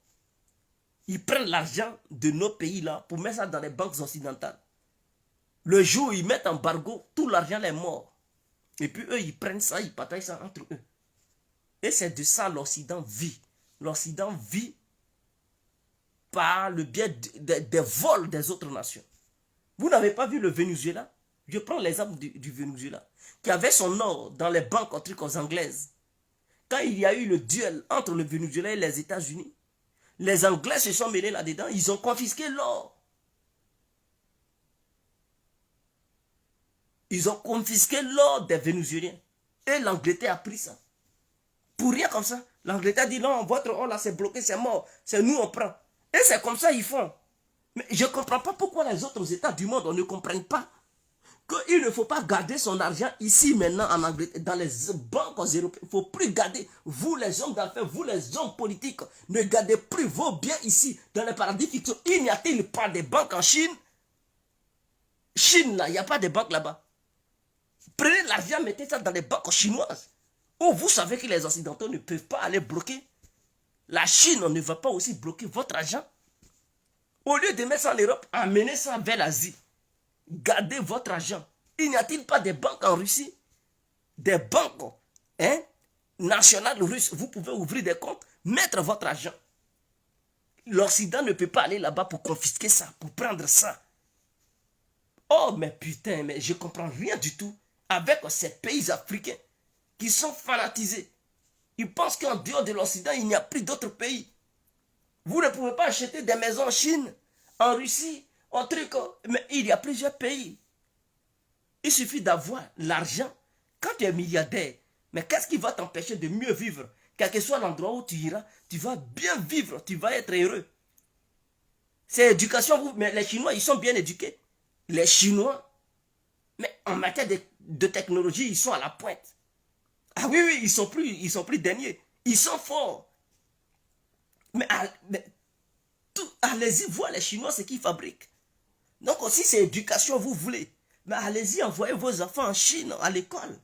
[SPEAKER 1] Ils prennent l'argent de nos pays là pour mettre ça dans les banques occidentales. Le jour où ils mettent embargo, tout l'argent est mort. Et puis eux, ils prennent ça, ils partagent ça entre eux. Et c'est de ça l'Occident vit. L'Occident vit par le biais des vols des autres nations. Vous n'avez pas vu le Venezuela? Je prends l'exemple du Venezuela, qui avait son or dans les banques anglaises. Quand il y a eu le duel entre le Venezuela et les États-Unis, les Anglais se sont mêlés là-dedans, ils ont confisqué l'or. Ils ont confisqué l'or des Vénézuéliens. Et l'Angleterre a pris ça. Pour rien comme ça. L'Angleterre dit non, votre or là c'est bloqué, c'est mort. C'est nous on prend. Et c'est comme ça ils font. Mais je ne comprends pas pourquoi les autres États du monde ne comprennent pas qu'il ne faut pas garder son argent ici maintenant en Angleterre, dans les banques européennes. Il ne faut plus garder, vous les hommes d'affaires, vous les hommes politiques, ne gardez plus vos biens ici dans les paradis fiscaux. Il n'y a-t-il pas de banques en Chine? Chine là, il n'y a pas de banques là-bas. Prenez l'argent, mettez ça dans les banques chinoises. Où vous savez que les Occidentaux ne peuvent pas aller bloquer. La Chine ne va pas aussi bloquer votre argent. Au lieu de mettre ça en Europe, amenez ça vers l'Asie. Gardez votre argent. Il n'y a-t-il pas des banques en Russie? Des banques nationales russes. Vous pouvez ouvrir des comptes, mettre votre argent. L'Occident ne peut pas aller là-bas pour confisquer ça, pour prendre ça. Oh, mais putain, mais je ne comprends rien du tout avec ces pays africains qui sont fanatisés. Ils pensent qu'en dehors de l'Occident, il n'y a plus d'autres pays. Vous ne pouvez pas acheter des maisons en Chine, en Russie, en truc. Mais il y a plusieurs pays. Il suffit d'avoir l'argent. Quand tu es milliardaire, mais qu'est-ce qui va t'empêcher de mieux vivre? Quel que soit l'endroit où tu iras, tu vas bien vivre, tu vas être heureux. C'est l'éducation, mais les Chinois, ils sont bien éduqués. Les Chinois, mais en matière de technologie, ils sont à la pointe. Ah oui, oui, ils sont plus derniers. Ils sont forts. Mais allez-y voir les Chinois ce qu'ils fabriquent. Donc si c'est éducation, vous voulez, mais allez-y, envoyez vos enfants en Chine, à l'école.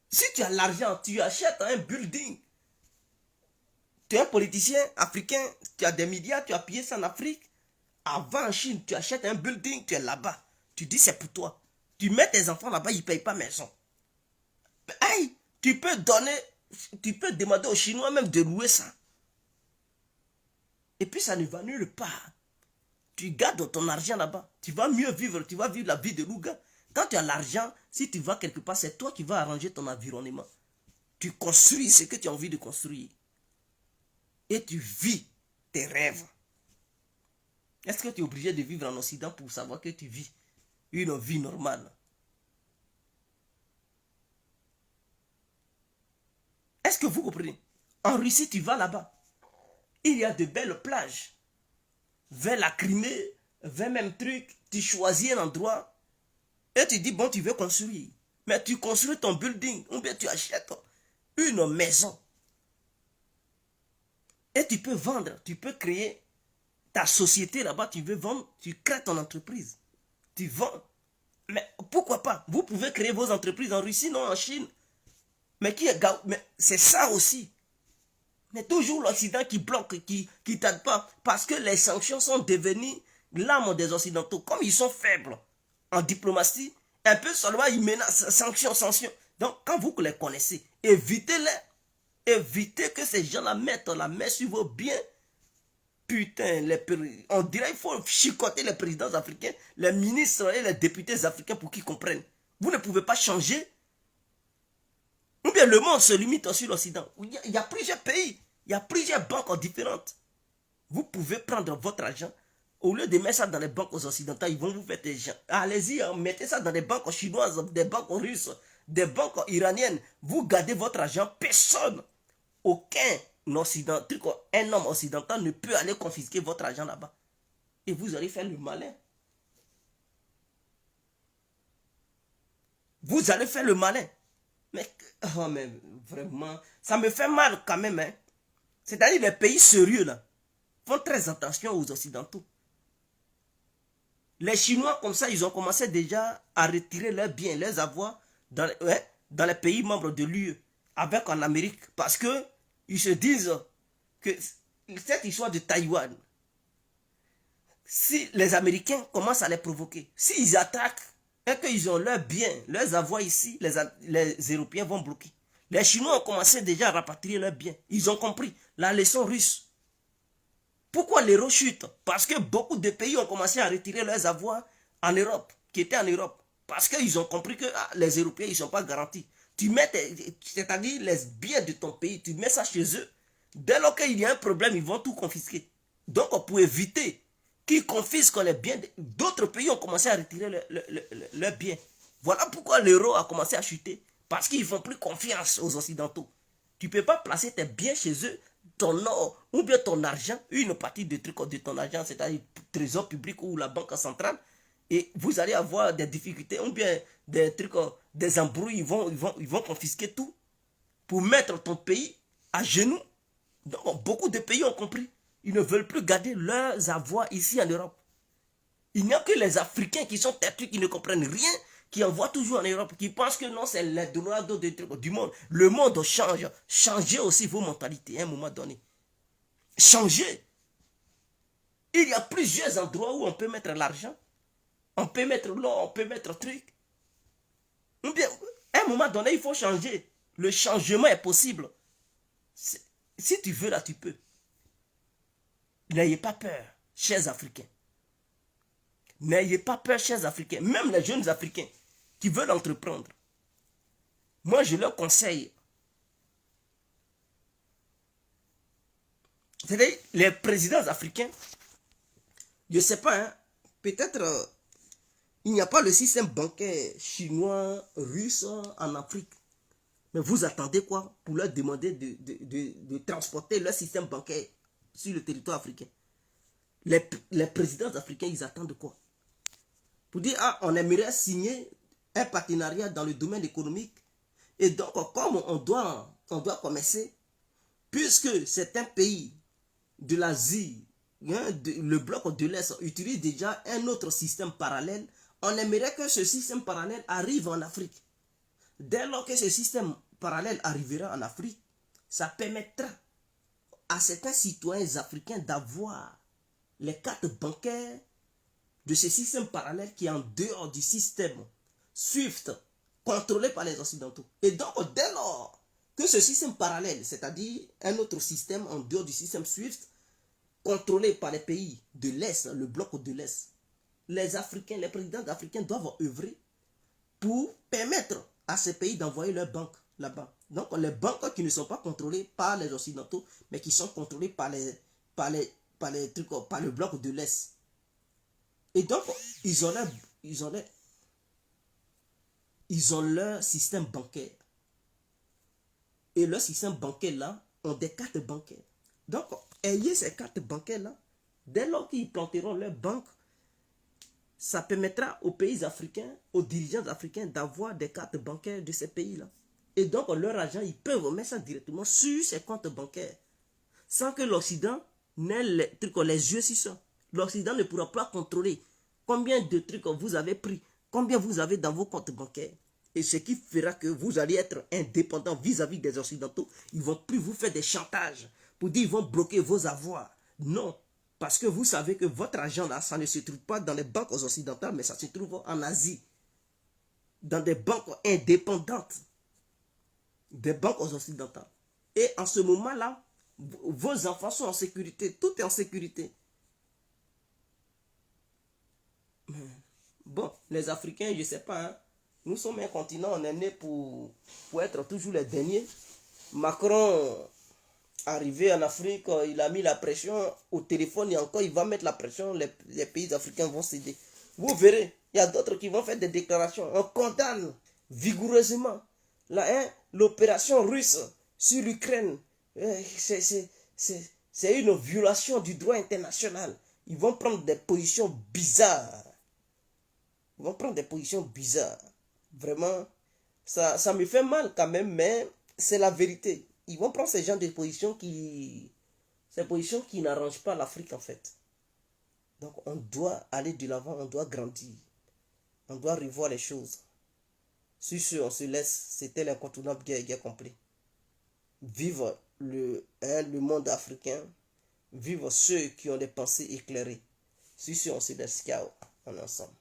[SPEAKER 1] Si tu as l'argent, tu achètes un building. Tu es un politicien africain, tu as des milliards, tu as pillé ça en Afrique. Avant en Chine, tu achètes un building, tu es là-bas. Tu dis c'est pour toi. Tu mets tes enfants là-bas, ils ne payent pas maison. Hey, tu peux demander aux Chinois même de louer ça. Et puis ça ne va nulle part. Tu gardes ton argent là-bas. Tu vas mieux vivre, tu vas vivre la vie de Louga. Quand tu as l'argent, si tu vas quelque part, c'est toi qui vas arranger ton environnement. Tu construis ce que tu as envie de construire. Et tu vis tes rêves. Est-ce que tu es obligé de vivre en Occident pour savoir que tu vis une vie normale? Est-ce que vous comprenez? En Russie, tu vas là-bas. Il y a de belles plages. Vers la Crimée, vers même truc, tu choisis un endroit et tu dis, bon, tu veux construire. Mais tu construis ton building ou bien tu achètes une maison. Et tu peux vendre, tu peux créer ta société là-bas, tu veux vendre, tu crées ton entreprise. Tu vends. Mais pourquoi pas? Vous pouvez créer vos entreprises en Russie, non en Chine. Mais c'est ça aussi. Mais toujours l'Occident qui bloque, qui t'aide pas. Parce que les sanctions sont devenues l'âme des Occidentaux. Comme ils sont faibles en diplomatie, un peu seulement ils menacent sanctions. Donc quand vous les connaissez, évitez-les. Évitez que ces gens-là mettent la main sur vos biens. Putain, on dirait qu'il faut chicoter les présidents africains, les ministres et les députés africains pour qu'ils comprennent. Vous ne pouvez pas changer. Ou bien le monde se limite sur l'Occident. Il y a plusieurs pays, il y a plusieurs banques différentes. Vous pouvez prendre votre argent. Au lieu de mettre ça dans les banques occidentales, ils vont vous faire des gens. Allez-y, mettez ça dans des banques chinoises, des banques russes, des banques iraniennes. Vous gardez votre argent. Personne, aucun occidental, un homme occidental ne peut aller confisquer votre argent là-bas. Et vous allez faire le malin. Vous allez faire le malin. Mais vraiment, ça me fait mal quand même. Hein. C'est-à-dire les pays sérieux là font très attention aux occidentaux. Les Chinois, comme ça, ils ont commencé déjà à retirer leurs biens, leurs avoirs dans les pays membres de l'UE, avec en Amérique. Parce que ils se disent que cette histoire de Taïwan, si les Américains commencent à les provoquer, s'ils attaquent et qu'ils ont leurs biens, leurs avoirs ici, les Européens vont bloquer. Les Chinois ont commencé déjà à rapatrier leurs biens. Ils ont compris la leçon russe. Pourquoi l'euro chute? Parce que beaucoup de pays ont commencé à retirer leurs avoirs en Europe, qui étaient en Europe. Parce qu'ils ont compris que les Européens, ils ne sont pas garantis. Tu mets, c'est-à-dire les biens de ton pays, tu mets ça chez eux. Dès lors qu'il y a un problème, ils vont tout confisquer. Donc, pour éviter qu'ils confisquent les biens, d'autres pays ont commencé à retirer leurs biens. Voilà pourquoi l'euro a commencé à chuter. Parce qu'ils ne font plus confiance aux Occidentaux. Tu ne peux pas placer tes biens chez eux, ton or ou bien ton argent, une partie de trucs de ton argent, c'est-à-dire le trésor public ou la banque centrale, et vous allez avoir des difficultés ou bien des trucs, des embrouilles, ils vont confisquer tout pour mettre ton pays à genoux. Donc, beaucoup de pays ont compris. Ils ne veulent plus garder leurs avoirs ici en Europe. Il n'y a que les Africains qui sont têtus, qui ne comprennent rien, qui envoient toujours en Europe, qui pensent que non, c'est les droits du monde. Le monde change. Changez aussi vos mentalités à un moment donné. Changez. Il y a plusieurs endroits où on peut mettre l'argent. On peut mettre l'or, on peut mettre truc. Ou bien, à un moment donné, il faut changer. Le changement est possible. Si tu veux, là, tu peux. N'ayez pas peur, chers Africains. N'ayez pas peur, chers Africains. Même les jeunes Africains qui veulent entreprendre. Moi, je leur conseille. C'est-à-dire, les présidents africains, je ne sais pas, hein, peut-être il n'y a pas le système bancaire chinois, russe en Afrique. Mais vous attendez quoi pour leur demander de transporter leur système bancaire sur le territoire africain? Les présidents africains, ils attendent quoi? Pour dire, on aimerait signer un partenariat dans le domaine économique. Et donc, comme on doit commercer, puisque c'est un pays de l'Asie, hein, le bloc de l'Est utilise déjà un autre système parallèle, on aimerait que ce système parallèle arrive en Afrique. Dès lors que ce système parallèle arrivera en Afrique, ça permettra à certains citoyens africains d'avoir les cartes bancaires de ce système parallèle qui est en dehors du système SWIFT contrôlé par les Occidentaux. Et donc, dès lors que ce système parallèle, c'est-à-dire un autre système en dehors du système SWIFT, contrôlé par les pays de l'Est, le bloc de l'Est, les Africains, les présidents africains doivent œuvrer pour permettre à ces pays d'envoyer leurs banques là-bas. Donc, les banques qui ne sont pas contrôlées par les Occidentaux, mais qui sont contrôlées par le bloc de l'Est. Et donc, ils ont leur système bancaire. Et leur système bancaire là ont des cartes bancaires. Donc, ayez ces cartes bancaires là. Dès lors qu'ils planteront leur banque, ça permettra aux pays africains, aux dirigeants africains d'avoir des cartes bancaires de ces pays-là. Et donc, leur argent, ils peuvent mettre ça directement sur ces comptes bancaires. Sans que l'Occident n'ait les yeux sur ça. L'Occident ne pourra pas contrôler combien de trucs vous avez pris, combien vous avez dans vos comptes bancaires. Et ce qui fera que vous allez être indépendant vis-à-vis des Occidentaux. Ils ne vont plus vous faire des chantages pour dire qu'ils vont bloquer vos avoirs. Non. Parce que vous savez que votre argent là, ça ne se trouve pas dans les banques occidentales, mais ça se trouve en Asie. Dans des banques indépendantes. Des banques occidentales. Et en ce moment-là, vos enfants sont en sécurité. Tout est en sécurité. Bon, les Africains, je ne sais pas. Hein. Nous sommes un continent, on est né pour être toujours les derniers. Macron, arrivé en Afrique, il a mis la pression au téléphone et encore il va mettre la pression, les pays africains vont céder. Vous verrez, il y a d'autres qui vont faire des déclarations. On condamne vigoureusement l'opération russe sur l'Ukraine. C'est une violation du droit international. Ils vont prendre des positions bizarres. Ils vont prendre des positions bizarres. Vraiment, ça me fait mal quand même, mais c'est la vérité. Ils vont prendre ces gens de positions ces positions qui n'arrangent pas l'Afrique en fait. Donc on doit aller de l'avant, on doit grandir. On doit revoir les choses. Sur ce, on se laisse. C'était l'incontournable guerre complet. Vive le monde africain. Vive ceux qui ont des pensées éclairées. Sur ce, on se laisse. Ciao. On est ensemble.